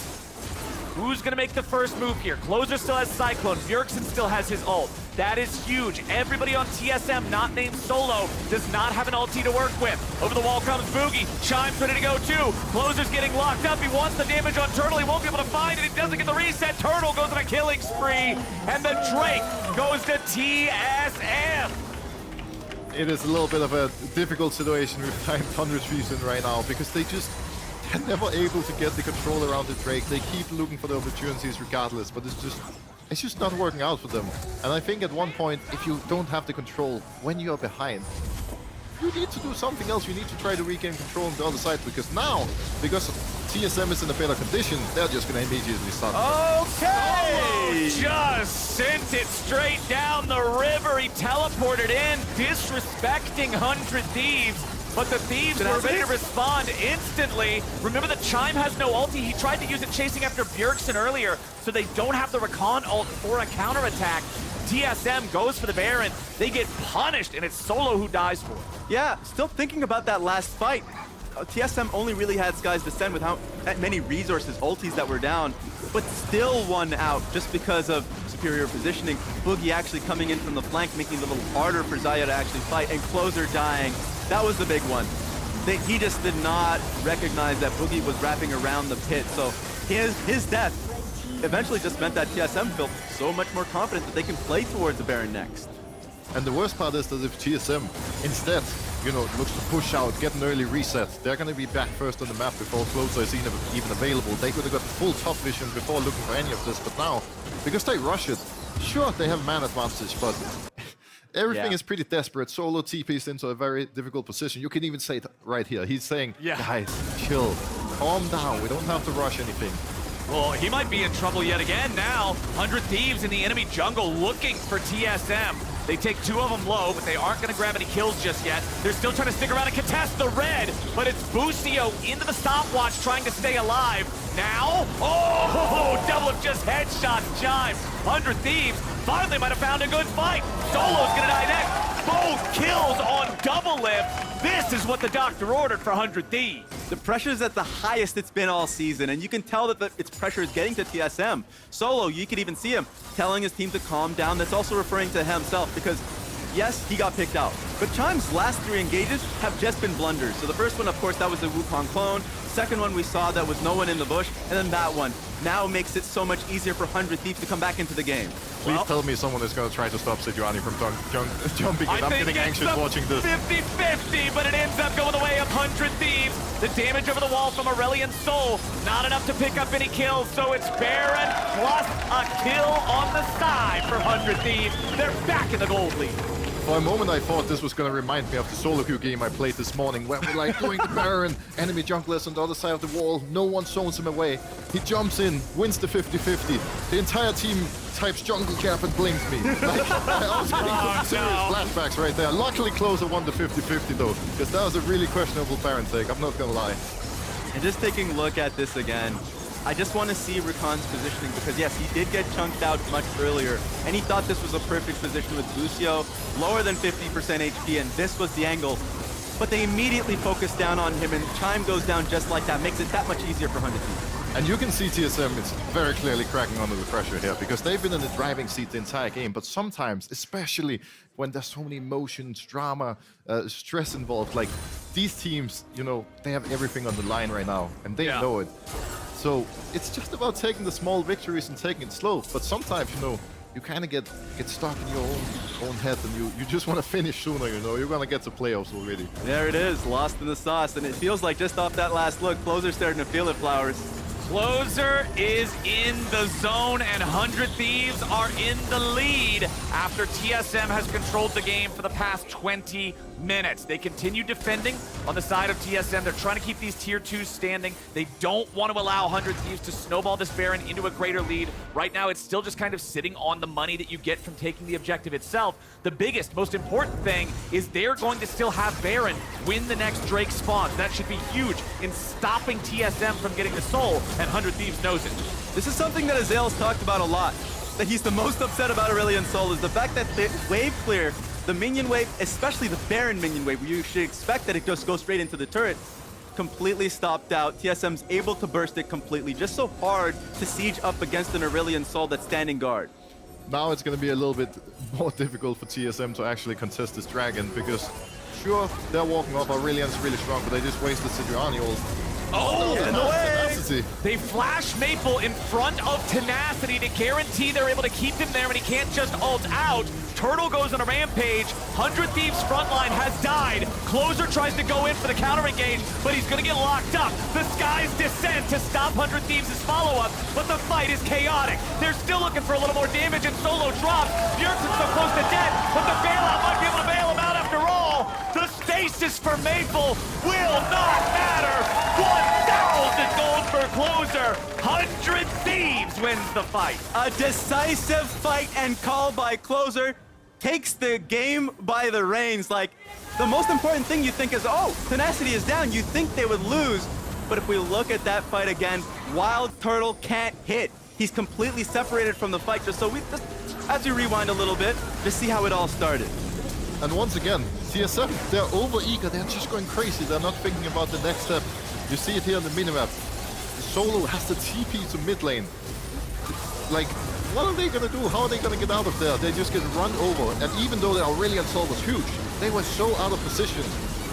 Who's gonna make the first move here? Closer still has Cyclone. Bjergsen still has his ult. That is huge. Everybody on TSM, not named Solo, does not have an ulti to work with. Over the wall comes Bugi. Chime's ready to go too. Closer's getting locked up. He wants the damage on Turtle. He won't be able to find it. He doesn't get the reset. Turtle goes on a killing spree. And the Drake goes to TSM. It is a little bit of a difficult situation with 100 Thieves in right now because they're never able to get the control around the Drake. They keep looking for the opportunities regardless, but it's just not working out for them. And I think at one point, if you don't have the control when you're behind, you need to do something else. You need to try to regain control on the other side because TSM is in a better condition, they're just going to immediately start. Okay! Just sent it straight down the river. He teleported in, disrespecting 100 Thieves. But the Thieves were ready to respond instantly. Remember that Chime has no ulti. He tried to use it chasing after Bjergsen earlier, so they don't have the Rakan ult for a counterattack. TSM goes for the Baron. They get punished, and it's Solo who dies for it. Yeah, still thinking about that last fight. TSM only really had Sky's Descent with how many resources, ultis that were down, but still won out just because of superior positioning. Bugi actually coming in from the flank, making it a little harder for Xayah to actually fight, and Closer dying. That was the big one. He just did not recognize that Bugi was wrapping around the pit, so his death eventually just meant that TSM felt so much more confident that they can play towards the Baron next. And the worst part is that if TSM instead, looks to push out, get an early reset, they're going to be back first on the map before Closer is even available. They could have got full top vision before looking for any of this, but now, because they rush it, sure, they have man advantage, but everything is pretty desperate. Solo TPs into a very difficult position. You can even say it right here. He's saying, guys, chill, calm down. We don't have to rush anything. Well, he might be in trouble yet again now. 100 Thieves in the enemy jungle looking for TSM. They take 2 of them low, but they aren't going to grab any kills just yet. They're still trying to stick around and contest the red, but it's Busio into the stopwatch trying to stay alive. Now, Doublelift just headshot Chime. 100 Thieves finally might have found a good fight. Solo's going to die next. Both kills on Doublelift. This is what the doctor ordered for 100 Thieves. The pressure is at the highest it's been all season, and you can tell that its pressure is getting to TSM. Solo, you could even see him telling his team to calm down. That's also referring to himself because, yes, he got picked out. But Chime's last 3 engages have just been blunders. So the first one, of course, that was the Wukong clone. Second one we saw that was no one in the bush. And then that one now makes it so much easier for 100 Thieves to come back into the game. Please tell me someone is going to try to stop Sejuani from jumping, because I'm getting anxious watching this. 50-50, but it ends up going the way of 100 Thieves. The damage over the wall from Aurelion Sol, not enough to pick up any kills, so it's Baron plus a kill on the side for 100 Thieves. They're back in the gold lead. For a moment, I thought this was going to remind me of the solo queue game I played this morning, where we're like doing the Baron, enemy junglers on the other side of the wall, no one zones him away. He jumps in, wins the 50-50. The entire team types jungle cap and blinks me. I was getting some serious flashbacks right there. Luckily, Closer won the 50-50 though, because that was a really questionable Baron take, I'm not going to lie. And just taking a look at this again, I just want to see Rakan's positioning because, yes, he did get chunked out much earlier, and he thought this was a perfect position with Busio, lower than 50% HP, and this was the angle. But they immediately focused down on him, and Chime goes down just like that, makes it that much easier for 100 Thieves. And you can see TSM is very clearly cracking under the pressure here, because they've been in the driving seat the entire game, but sometimes, especially when there's so many emotions, drama, stress involved, like these teams, they have everything on the line right now, and they know it. So it's just about taking the small victories and taking it slow. But sometimes, you kind of get stuck in your own head, and you just want to finish sooner. You're gonna get to playoffs already. There it is, lost in the sauce, and it feels like just off that last look, Closer's starting to feel it, Flowers. Closer is in the zone, and 100 Thieves are in the lead after TSM has controlled the game for the past 20 minutes. They continue defending on the side of TSM. They're trying to keep these tier 2s standing. They don't want to allow 100 Thieves to snowball this Baron into a greater lead. Right now, it's still just kind of sitting on the money that you get from taking the objective itself. The biggest, most important thing is they're going to still have Baron win the next Drake spawn. That should be huge in stopping TSM from getting the soul, and 100 Thieves knows it. This is something that Azael's talked about a lot, that he's the most upset about Aurelion Sol, is the fact that the wave clear, the minion wave, especially the Baron minion wave, where you should expect that it just goes straight into the turret, completely stopped out. TSM's able to burst it completely, just so hard to siege up against an Aurelion Sol that's standing guard. Now it's going to be a little bit more difficult for TSM to actually contest this dragon, because sure, they're walking off. Aurelion's really strong, but they just wasted Sejuani ult. Oh, no Tenacity. They flash Maple in front of Tenacity to guarantee they're able to keep him there, and he can't just ult out. Turtle goes on a rampage. 100 Thieves frontline has died. Closer tries to go in for the counter engage, but he's going to get locked up. The Skies descend to stop 100 Thieves' follow-up, but the fight is chaotic. They're still looking for a little more damage, and Solo drops. Bjergsen's so close to death, but the bailout might be able to bail him out after all. The stasis for Maple will not matter. 1,000 gold for Closer. 100 Thieves wins the fight. A decisive fight and call by Closer takes the game by the reins. Like, the most important thing you think is, oh, Tenacity is down. You think they would lose. But if we look at that fight again, WildTurtle can't hit. He's completely separated from the fight. Just so we just, as we rewind a little bit, just see how it all started. And once again, TSM, they're over-eager. They're just going crazy. They're not thinking about the next step. You see it here on the minimap. Solo has the TP to mid lane. Like, what are they gonna do? How are they gonna get out of there? They just get run over. And even though the Aurelion Sol was huge, they were so out of position.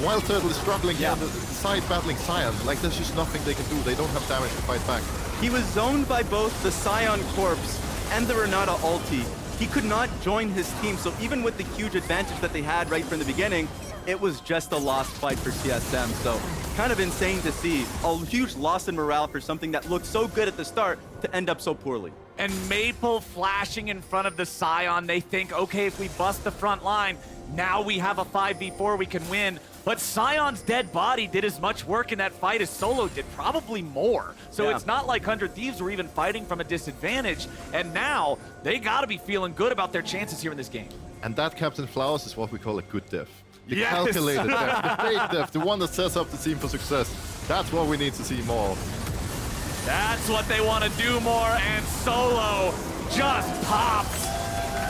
WildTurtle is struggling here on the side battling Sion. Like, there's just nothing they can do. They don't have damage to fight back. He was zoned by both the Sion corpse and the Renata ulti. He could not join his team, so even with the huge advantage that they had right from the beginning, it was just a lost fight for TSM. So kind of insane to see a huge loss in morale for something that looked so good at the start to end up so poorly. And Maple flashing in front of the Sion. They think, okay, if we bust the front line, now we have a 5v4 we can win. But Sion's dead body did as much work in that fight as Solo did, probably more. So it's not like 100 Thieves were even fighting from a disadvantage. And now they got to be feeling good about their chances here in this game. And that CaptainFlowers is what we call a good death. The calculated death, the fake death, the one that sets up the team for success. That's what we need to see more of. That's what they want to do more, and Solo just pops.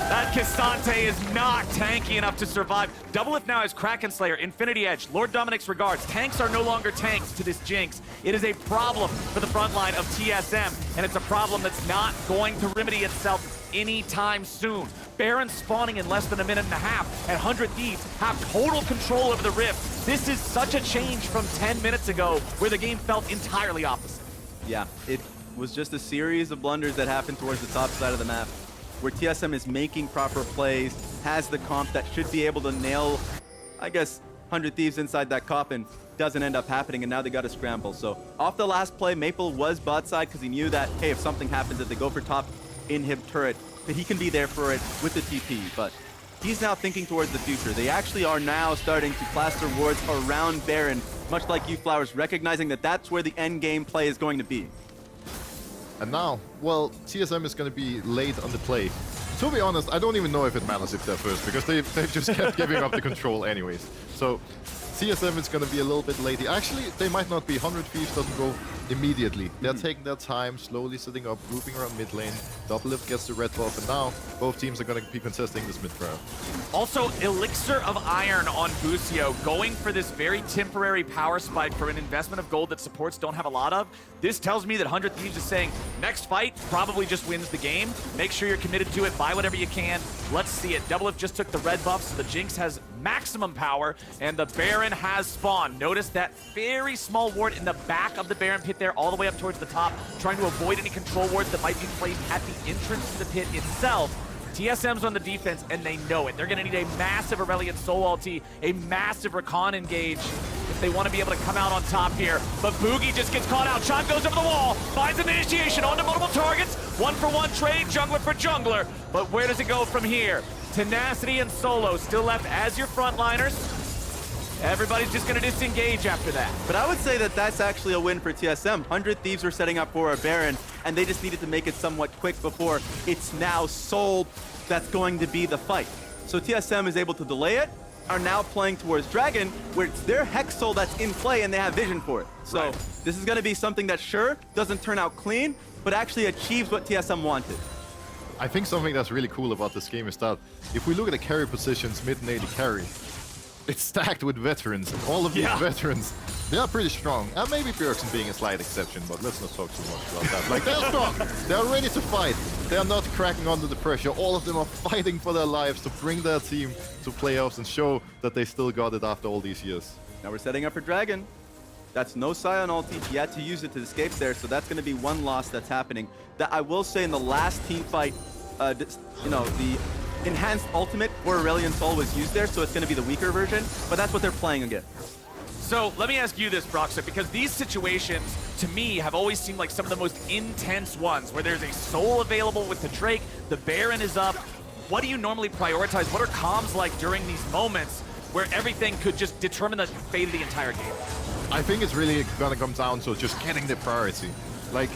That Cassante is not tanky enough to survive. Doublelift now has Kraken Slayer, Infinity Edge, Lord Dominic's regards. Tanks are no longer tanks to this Jinx. It is a problem for the front line of TSM, and it's a problem that's not going to remedy itself anytime soon. Baron spawning in less than a minute and a half, and 100 Thieves have total control over the Rift. This is such a change from 10 minutes ago, where the game felt entirely opposite. Yeah, it was just a series of blunders that happened towards the top side of the map, where TSM is making proper plays, has the comp that should be able to nail, I guess, 100 Thieves inside that coffin. Doesn't end up happening, and now they got to scramble. So off the last play, Maple was bot side because he knew that, hey, if something happens, if they go for top inhib turret, that he can be there for it with the TP. But he's now thinking towards the future. They actually are now starting to plaster wards around Baron, much like you, Flowers, recognizing that that's where the end game play is going to be. And now, well, TSM is going to be late on the play. To be honest, I don't even know if it matters if they're first, because they've just kept giving up the control anyways. So TSM is going to be a little bit late. Actually, they might not be. 100 Thieves doesn't go immediately. They're taking their time, slowly setting up, grouping around mid lane. Doublelift gets the red buff, and now both teams are going to be contesting this mid round. Also, Elixir of Iron on Busio, going for this very temporary power spike for an investment of gold that supports don't have a lot of. This tells me that 100 Thieves is saying, next fight probably just wins the game. Make sure you're committed to it, buy whatever you can. Let's see it. Doublelift just took the red buff, so the Jinx has maximum power, and the Baron has spawned. Notice that very small ward in the back of the Baron pit there, all the way up towards the top, trying to avoid any control wards that might be placed at the entrance to the pit itself. TSM's on the defense, and they know it. They're going to need a massive Aurelion Sol ulti, a massive Rakan engage if they want to be able to come out on top here. But Bugi just gets caught out. Chime goes over the wall, finds an initiation onto multiple targets. 1-for-1 trade, jungler for jungler. But where does it go from here? Tenacity and Solo still left as your frontliners. Everybody's just going to disengage after that. But I would say that that's actually a win for TSM. 100 Thieves were setting up for a Baron, and they just needed to make it somewhat quick before it's now Sol that's going to be the fight. So TSM is able to delay it, are now playing towards Dragon, where it's their Hex Soul that's in play and they have vision for it. So this is going to be something that sure doesn't turn out clean, but actually achieves what TSM wanted. I think something that's really cool about this game is that if we look at the carry positions, mid and AD carry, it's stacked with veterans, and all of these veterans, they are pretty strong. And maybe Bjergsen being a slight exception, but let's not talk too much about that. Like, they're strong. They're ready to fight. They are not cracking under the pressure. All of them are fighting for their lives to bring their team to playoffs and show that they still got it after all these years. Now we're setting up for Dragon. That's no Sion ulti yet to use it to escape there, so that's going to be one loss that's happening. That I will say in the last team fight, you know, the enhanced ultimate for Aurelion Sol was used there, so it's going to be the weaker version, but that's what they're playing against. So let me ask you this, Broxah, because these situations, to me, have always seemed like some of the most intense ones, where there's a Sol available with the Drake, the Baron is up. What do you normally prioritize? What are comms like during these moments where everything could just determine the fate of the entire game? I think it's really gonna come down to just getting the priority. Like,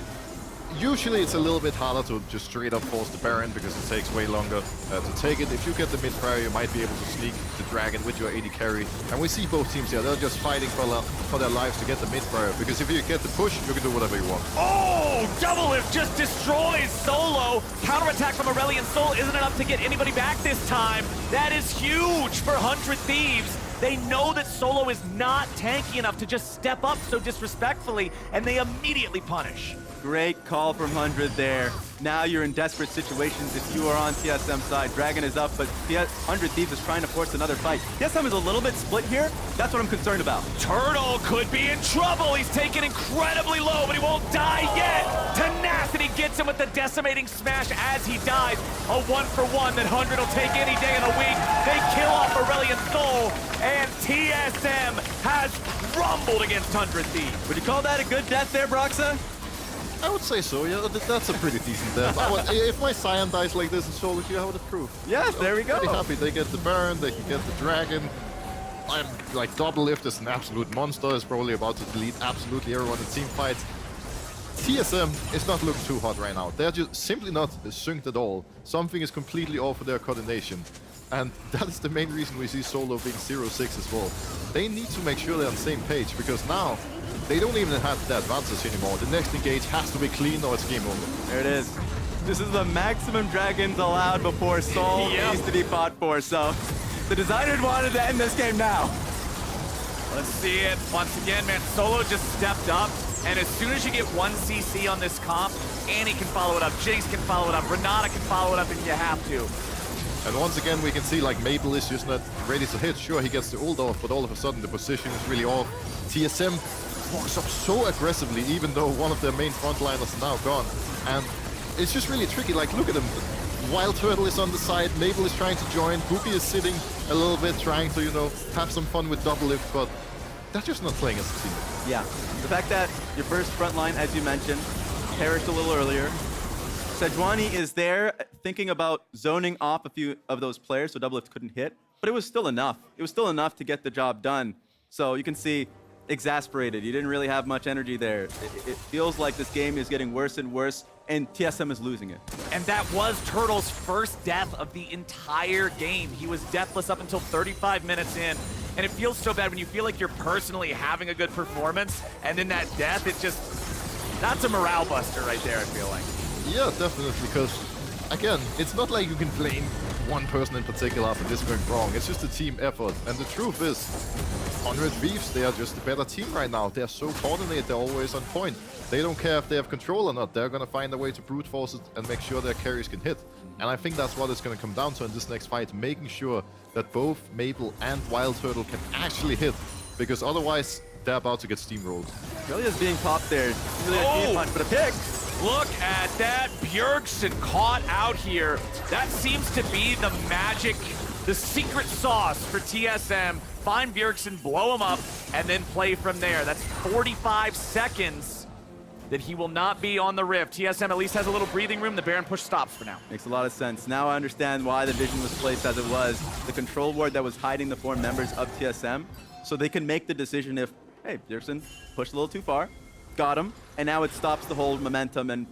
usually it's a little bit harder to just straight up force the Baron because it takes way longer to take it. If you get the mid prior, you might be able to sneak the Dragon with your AD carry. And we see both teams here, they're just fighting for their lives to get the mid prior, because if you get the push, you can do whatever you want. Oh, Doublelift just destroys Solo. Counterattack from Aurelion Sol isn't enough to get anybody back this time. That is huge for 100 Thieves. They know that Solo is not tanky enough to just step up so disrespectfully, and they immediately punish. Great call from 100 there. Now you're in desperate situations if you are on TSM side. Dragon is up, but 100 Thieves is trying to force another fight. TSM is a little bit split here. That's what I'm concerned about. Turtle could be in trouble. He's taken incredibly low, but he won't die yet. Tenacity gets him with the decimating smash as he dies. A 1-for-1 that 100 will take any day of the week. They kill off Aurelion Sol, and TSM has rumbled against 100 Thieves. Would you call that a good death there, Broxah? I would say so, yeah. That's a pretty decent death. If my Sion dies like this in solo queue, I would approve. Yes, there we go. Pretty happy. They get the Baron, they can get the Dragon. I'm like, Doublelift is an absolute monster. Is probably about to delete absolutely everyone in team fights. TSM is not looking too hot right now. They're just simply not synced at all. Something is completely off with their coordination. And that is the main reason we see Solo being 0-6 as well. They need to make sure they're on the same page, because now they don't even have the advantage anymore. The next engage has to be clean or it's game over. There it is. This is the maximum Dragons allowed before Sol needs to be fought for. So the designers wanted to end this game now. Let's see it once again, man. Solo just stepped up, and as soon as you get 1 CC on this comp, Annie can follow it up, Jinx can follow it up, Renata can follow it up if you have to. And once again, we can see like Maple is just not ready to hit. Sure, he gets the ult off, but all of a sudden the position is really off. TSM walks up so aggressively, even though one of their main frontliners is now gone. And it's just really tricky. Like, look at him. WildTurtle is on the side, Maple is trying to join, Bugi is sitting a little bit, trying to, you know, have some fun with Doublelift, but they're just not playing as a team. Yeah, the fact that your first front line, as you mentioned, perished a little earlier. Sejuani is there thinking about zoning off a few of those players so Doublelift couldn't hit, but it was still enough. It was still enough to get the job done. So you can see, exasperated. You didn't really have much energy there. It feels like this game is getting worse and worse, and TSM is losing it. And that was Turtle's first death of the entire game. He was deathless up until 35 minutes in. And it feels so bad when you feel like you're personally having a good performance, and then that death, it just, that's a morale buster right there, I feel like. Yeah, definitely, because, again, it's not like you can blame one person in particular for this going wrong. It's just a team effort. And the truth is, 100 Thieves, they are just a better team right now. They're so coordinated, they're always on point. They don't care if they have control or not. They're going to find a way to brute force it and make sure their carries can hit. And I think that's what it's going to come down to in this next fight, making sure that both Maple and WildTurtle can actually hit, because otherwise they're about to get steamrolled. Aurelia's being popped there. Really a deep punch, but a pick. Look at that. Bjergsen caught out here. That seems to be the magic, the secret sauce for TSM. Find Bjergsen, blow him up, and then play from there. That's 45 seconds that he will not be on the Rift. TSM at least has a little breathing room. The Baron push stops for now. Makes a lot of sense. Now I understand why the vision was placed as it was. The control ward that was hiding the 4 members of TSM, so they can make the decision if, hey, Bjergsen pushed a little too far, got him, and now it stops the whole momentum and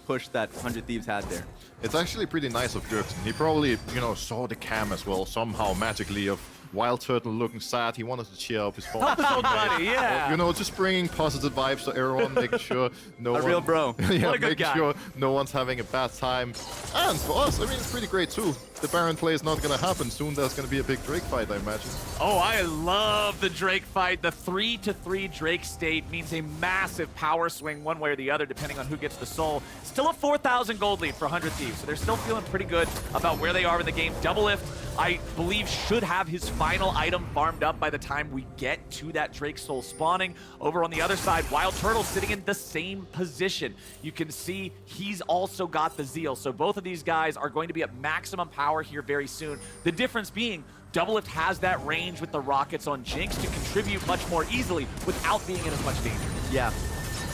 push that 100 Thieves had there. It's actually pretty nice of Bjergsen. He probably, you know, saw the cam as well, somehow magically, of WildTurtle looking sad. He wanted to cheer up his phone. Help his old buddy, yeah. You know, just bringing positive vibes to everyone, making sure no one... real bro. Yeah, What a good making guy. sure no one's having a bad time. And for us, I mean, it's pretty great too. The Baron play is not going to happen. Soon there's going to be a big Drake fight, I imagine. Oh, I love the Drake fight. The 3-3 Drake state means a massive power swing one way or the other, depending on who gets the soul. Still a 4,000 gold lead for 100 Thieves, so they're still feeling pretty good about where they are in the game. Doublelift, I believe, should have his final item farmed up by the time we get to that Drake soul spawning. Over on the other side, WildTurtle sitting in the same position. You can see he's also got the Zeal, so both of these guys are going to be at maximum power here very soon. The difference being, Doublelift has that range with the rockets on Jinx to contribute much more easily without being in as much danger. Yeah,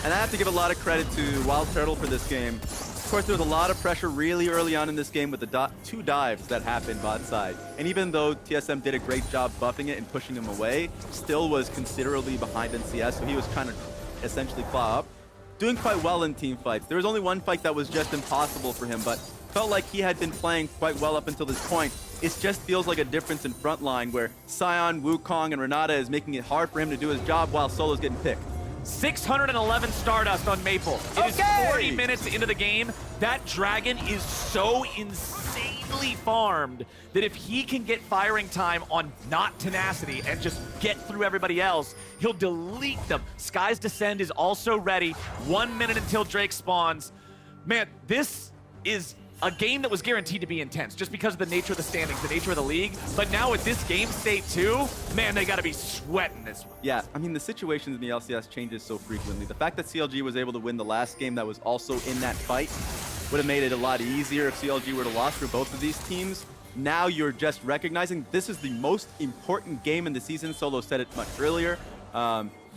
and I have to give a lot of credit to WildTurtle for this game. Of course, there was a lot of pressure really early on in this game with the 2 dives that happened bot side. And even though TSM did a great job buffing it and pushing him away, still was considerably behind in CS, so he was trying to essentially claw up. Doing quite well in team fights. There was only one fight that was just impossible for him, but felt like he had been playing quite well up until this point. It just feels like a difference in frontline where Sion, Wukong, and Renata is making it hard for him to do his job while Solo's getting picked. 611 Stardust on Maple. It is 40 minutes into the game. That dragon is so insanely farmed that if he can get firing time on not Tenacity and just get through everybody else, he'll delete them. Sky's Descend is also ready. 1 minute until Drake spawns. Man, this is a game that was guaranteed to be intense just because of the nature of the standings, the nature of the league. But now with this game state too, man, they got to be sweating this one. Yeah, I mean, the situations in the LCS changes so frequently. The fact that CLG was able to win the last game that was also in that fight would have made it a lot easier if CLG were to lose for both of these teams. Now you're just recognizing this is the most important game in the season. Solo said it much earlier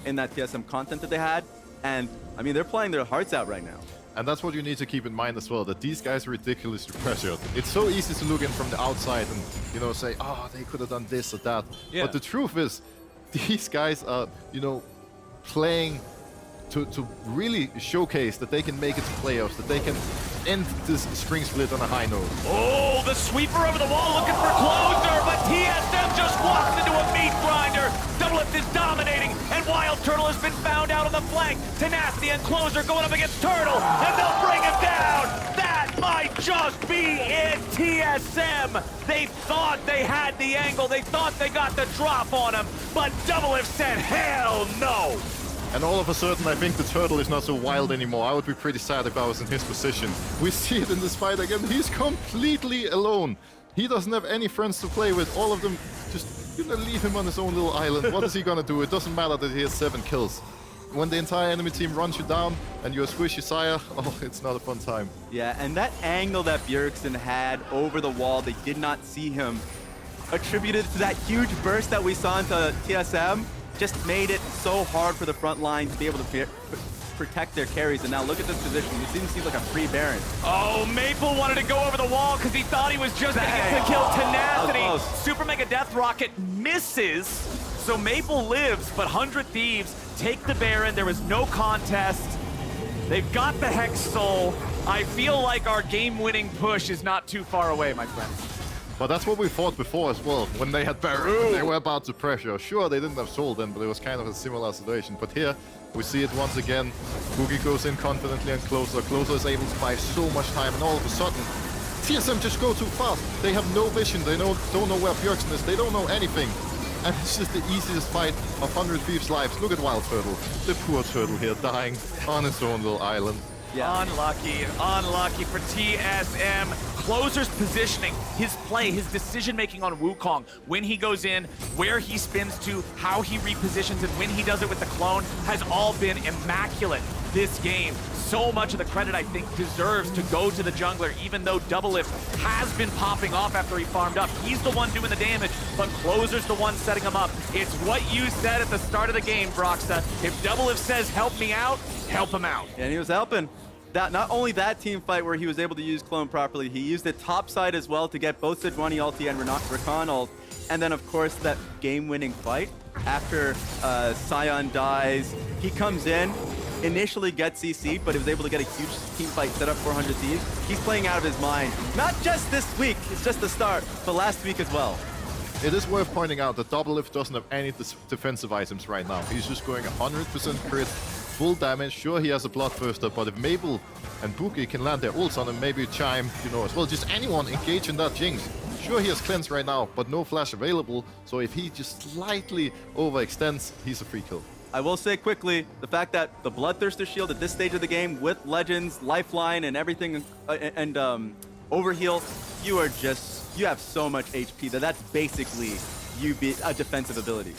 in that TSM content that they had. And, I mean, they're playing their hearts out right now. And that's what you need to keep in mind as well, that these guys are ridiculously pressured. It's so easy to look in from the outside and, you know, say, oh, they could have done this or that. Yeah. But the truth is, these guys are, you know, playing to really showcase that they can make it to playoffs, that they can end this spring split on a high note. Oh, the sweeper over the wall looking for closer, but TSM just walks into a meat grinder. Doublelift is dominating, and WildTurtle has been found out on the flank. Tenacity and Closer going up against Turtle, and they'll bring him down. That might just be it, TSM. They thought they had the angle. They thought they got the drop on him, but Doublelift said, hell no. And all of a sudden, I think the Turtle is not so wild anymore. I would be pretty sad if I was in his position. We see it in this fight again. He's completely alone. He doesn't have any friends to play with. All of them just leave him on his own little island. What is he gonna do? It doesn't matter that he has 7 kills. When the entire enemy team runs you down and you're a squishy Xayah, oh, it's not a fun time. Yeah, and that angle that Bjergsen had over the wall, they did not see him, attributed to that huge burst that we saw into TSM, just made it so hard for the front line to be able to protect their carries. And now look at this position. It seems like a free Baron. Oh, Maple wanted to go over the wall because he thought he was just going to get to kill Tenacity. Super Mega Death Rocket misses, so Maple lives, but 100 Thieves take the Baron. There was no contest. They've got the Hex Soul. I feel like our game-winning push is not too far away, my friends. But that's what we thought before as well. When they had Baron, they were about to pressure. Sure, they didn't have Soul then, but it was kind of a similar situation. But here, we see it once again. Bugi goes in confidently and Closer. Closer is able to buy so much time, and all of a sudden, TSM just go too fast. They have no vision. They don't know where Bjergsen is. They don't know anything. And it's just the easiest fight of 100 Thieves' lives. Look at WildTurtle. The poor turtle here dying on his own little island. Yeah. Unlucky for TSM. Closer's positioning, his play, his decision-making on Wukong, when he goes in, where he spins to, how he repositions, and when he does it with the clone, has all been immaculate this game. So much of the credit, I think, deserves to go to the jungler, even though Doublelift has been popping off after he farmed up. He's the one doing the damage, but Closer's the one setting him up. It's what you said at the start of the game, Broxah. If Doublelift says, help me out, help him out. And he was helping. That, not only that team fight where he was able to use clone properly, he used it top side as well to get both Sejuani ulti and Rakan ult. And then, of course, that game-winning fight after Sion dies. He comes in, initially get CC'd, but he was able to get a huge team fight set up for 100 Thieves. He's playing out of his mind. Not just this week, it's just the start, but last week as well. It is worth pointing out that Doublelift doesn't have any defensive items right now. He's just going 100% crit, full damage. Sure, he has a Bloodthirster, but if Mabel and Bugi can land their ults on him, maybe Chime, you know, as well, just anyone engage in that Jinx. Sure, he has cleanse right now, but no flash available, so if he just slightly overextends, he's a free kill. I will say quickly, the fact that the Bloodthirster shield at this stage of the game with Legends, Lifeline, and everything, and Overheal, you have so much HP that's basically you be a defensive ability.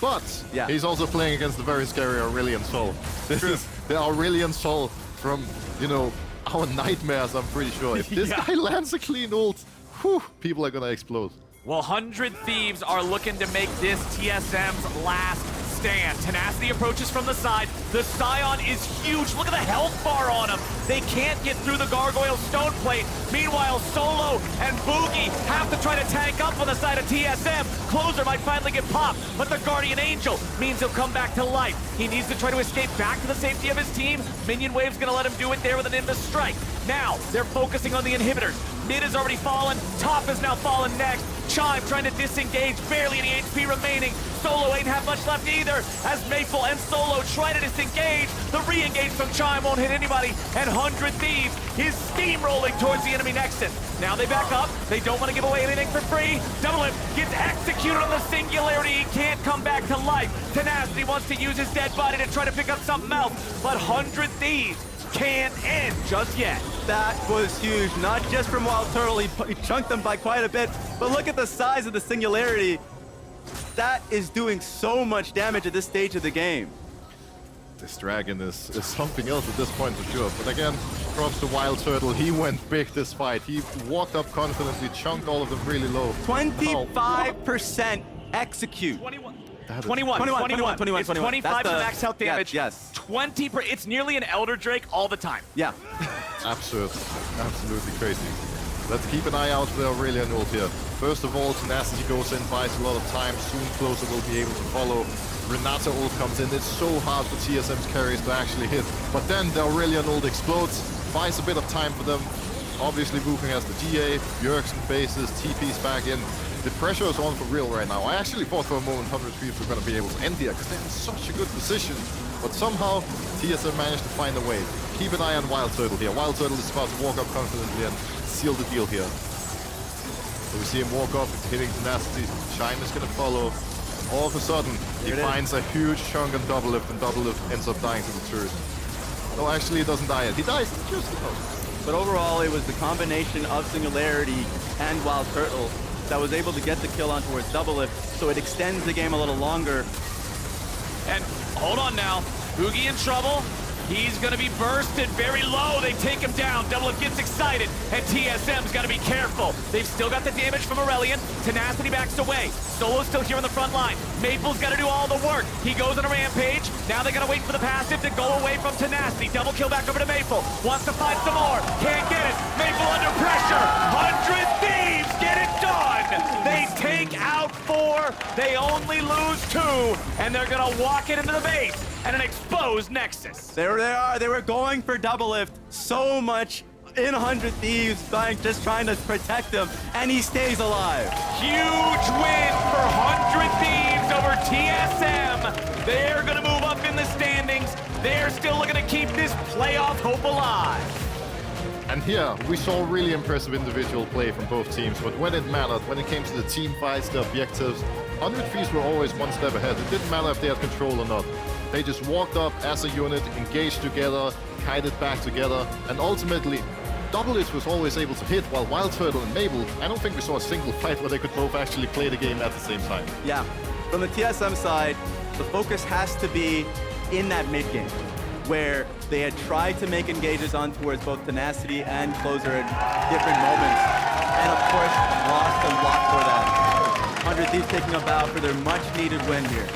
But yeah, he's also playing against the very scary Aurelion Sol. This is the Aurelion Sol from, you know, our nightmares, I'm pretty sure. If this guy lands a clean ult, whew, people are gonna explode. Well, 100 Thieves are looking to make this TSM's last stand. Tenacity approaches from the side. The Sion is huge. Look at the health bar on him. They can't get through the Gargoyle Stone Plate. Meanwhile, Solo and Bugi have to try to tank up on the side of TSM. Closer might finally get popped, but the Guardian Angel means he'll come back to life. He needs to try to escape back to the safety of his team. Minion Wave's gonna let him do it there with an Nimbus Strike. Now, they're focusing on the inhibitors. Mid has already fallen. Top has now fallen next. Chime trying to disengage, barely any HP remaining. Solo ain't have much left either, as Maple and Solo try to disengage. The re-engage from Chime won't hit anybody, and 100 Thieves is steamrolling towards the enemy Nexus. Now they back up, they don't want to give away anything for free. Doublelift gets executed on the Singularity, he can't come back to life. Tenacity wants to use his dead body to try to pick up something else, but 100 Thieves can't end just yet. That was huge, not just from WildTurtle, he chunked them by quite a bit, but look at the size of the Singularity. That is doing so much damage at this stage of the game. This dragon is something else at this point for sure. But again, props to WildTurtle. He went big this fight. He walked up confidently, chunked all of them really low. 25% execute. 21. It's 25 to max health damage. Yes. 20 per, it's nearly an Elder Drake all the time. Yeah. Absurd. Absolutely crazy. Let's keep an eye out for the Aurelion ult here. First of all, Tenacity goes in, buys a lot of time. Soon Closer will be able to follow. Renata ult comes in. It's so hard for TSM's carries to actually hit. But then the Aurelion ult explodes, buys a bit of time for them. Obviously, Wukong has the GA, Bjergsen faces, TP's back in. The pressure is on for real right now. I actually thought for a moment 100 Thieves were going to be able to end here because they're in such a good position. But somehow, TSM managed to find a way. Keep an eye on WildTurtle here. WildTurtle is about to walk up confidently and seal the deal here. So we see him walk off, hitting Tenacity. Chime is going to follow. All of a sudden, he finds a huge chunk on Doublelift, and Doublelift ends up dying to the turret. No, actually, he doesn't die yet. He dies just about. But overall, it was the combination of Singularity and WildTurtle that was able to get the kill on towards Doublelift, so it extends the game a little longer. And hold on now, Bugi in trouble. He's gonna be bursted very low. They take him down. Doublelift gets excited, and TSM's gotta be careful. They've still got the damage from Aurelion. Tenacity backs away. Solo's still here on the front line. Maple's gotta do all the work. He goes on a rampage. Now they gotta wait for the passive to go away from Tenacity. Double kill back over to Maple. Wants to find some more. Can't get it. Maple under pressure. 100 Thieves get it done. They take out 4. They only lose 2, and they're gonna walk it into the base and an exposed Nexus. There they are. They were going for Doublelift. So much in 100 Thieves, just trying to protect him, and he stays alive. Huge win for 100 Thieves over TSM. They're going to move up in the standings. They're still looking to keep this playoff hope alive. And here, we saw really impressive individual play from both teams, but when it mattered, when it came to the team fights, the objectives, 100 Thieves were always one step ahead. It didn't matter if they had control or not. They just walked up as a unit, engaged together, kited back together, and ultimately, Doublelift was always able to hit, while WildTurtle and Mabel, I don't think we saw a single fight where they could both actually play the game at the same time. Yeah, from the TSM side, the focus has to be in that mid game, where they had tried to make engages on towards both Tenacity and Closer at different moments, and of course, lost a lot for that. 100 Thieves taking a bow for their much-needed win here.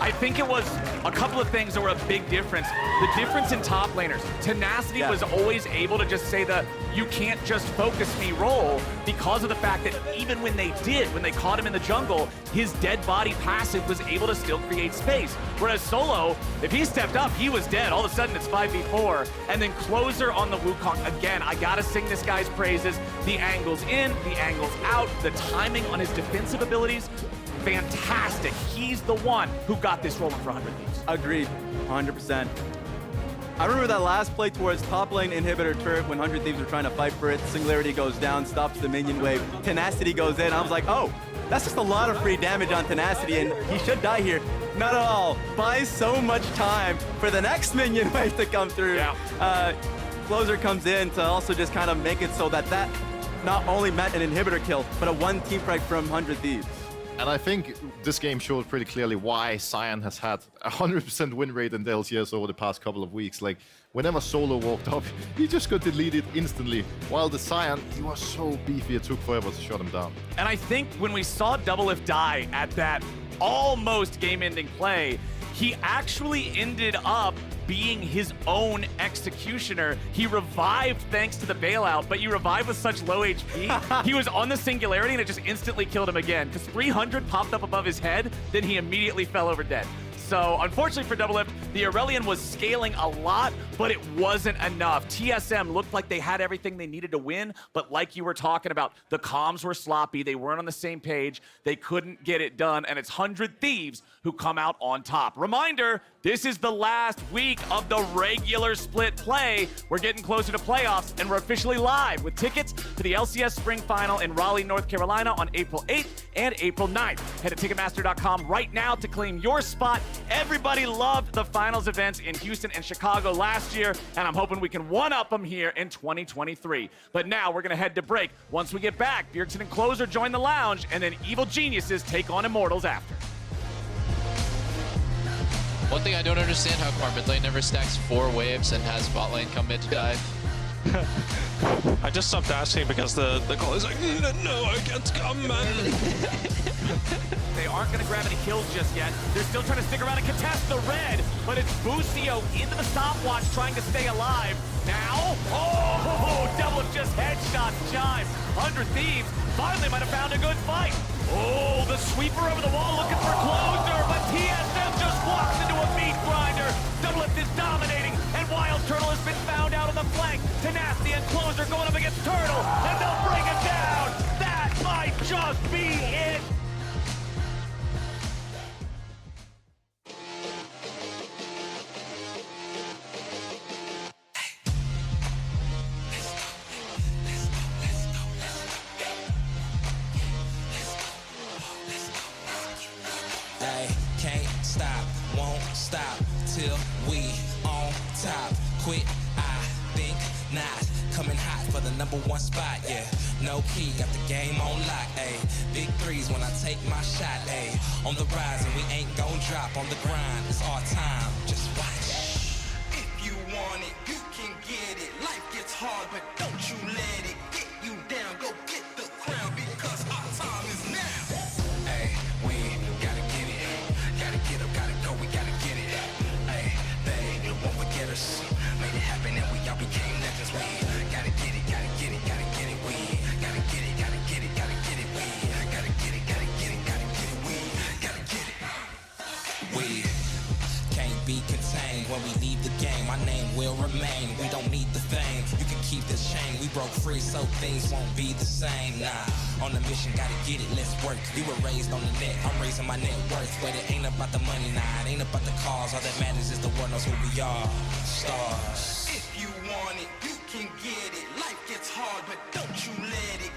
I think it was a couple of things that were a big difference. The difference in top laners. Tenacity was always able to just say the you can't just focus me role because of the fact that even when they did, when they caught him in the jungle, his dead body passive was able to still create space. Whereas Solo, if he stepped up, he was dead. All of a sudden it's 5v4. And then Closer on the Wukong. Again, I gotta sing this guy's praises. The angles in, the angles out, the timing on his defensive abilities, fantastic. He's the one who got this rolling for 100 Thieves. Agreed, 100%. I remember that last play towards top lane inhibitor turret when 100 Thieves were trying to fight for it. Singularity goes down, stops the minion wave. Tenacity goes in. I was like, oh, that's just a lot of free damage on Tenacity, and he should die here. Not at all. Buys so much time for the next minion wave to come through. Yeah. Closer comes in to also just kind of make it so that that not only meant an inhibitor kill, but a one team frag from 100 Thieves. And I think this game showed pretty clearly why Sion has had a 100% win rate in the LCS over the past couple of weeks. Like, whenever Solo walked up, he just got deleted instantly. While the Sion, he was so beefy, it took forever to shut him down. And I think when we saw Doublelift die at that almost game-ending play, he actually ended up being his own executioner. He revived thanks to the bailout, but you revive with such low HP. He was on the Singularity and it just instantly killed him again because 300 popped up above his head, then he immediately fell over dead. So unfortunately for Doublelift, the Aurelion was scaling a lot, but it wasn't enough. TSM looked like they had everything they needed to win, but like you were talking about, the comms were sloppy. They weren't on the same page. They couldn't get it done, and it's 100 Thieves who come out on top. Reminder, this is the last week of the regular split play. We're getting closer to playoffs, and we're officially live with tickets to the LCS Spring Final in Raleigh, North Carolina on April 8th and April 9th. Head to Ticketmaster.com right now to claim your spot. Everybody loved the finals events in Houston and Chicago last year, and I'm hoping we can one-up them here in 2023. But now we're going to head to break. Once we get back, Bjergsen and Closer join the lounge, and then Evil Geniuses take on Immortals after. One thing I don't understand, how far mid lane never stacks 4 waves and has bot lane come mid to dive. I just stopped asking because the call is like, no, I can't come, man. They aren't going to grab any kills just yet. They're still trying to stick around and contest the red, but it's Busio into the stopwatch trying to stay alive. Now, double just headshots Chime. 100 Thieves finally might have found a good fight. Oh, the sweeper over the wall looking for Closer, but TSM just walks into a meat grinder. Doublelift is dominating, and WildTurtle has been found out on the flank. Tenacity and Closer going up against Turtle, and they'll bring it down. That might just be it. Can't stop, won't stop till we on top. Quit, I think not. Coming hot for the #1 spot, yeah. No key, got the game on lock, ayy. Big threes when I take my shot, ayy. On the rise and we ain't gon' drop. On the grind, it's our time, just watch. If you want it, you can get it. Life gets hard, but don't you let it get you down. Go get the crown because our time is now. Ayy, we gotta get it. Gotta get up, gotta go, we gotta get it. Ayy, they won't forget us. Made it happen and we all became legends. We gotta get it, gotta get it, gotta get it. We gotta get it, gotta get it, gotta get it. We gotta get it, gotta get it, gotta get it. We gotta get it. We can't be contained when we leave the game. My name will remain. We don't need the fame. You can keep this chain. We broke free so things won't be the same. Nah, on the mission, gotta get it, let's work. You were raised on the net, I'm raising my net worth. But it ain't about the money, nah, it ain't about the cause. All that matters is the world knows who we are. Stars. If you want it, you can get it. Life gets hard, but don't you let it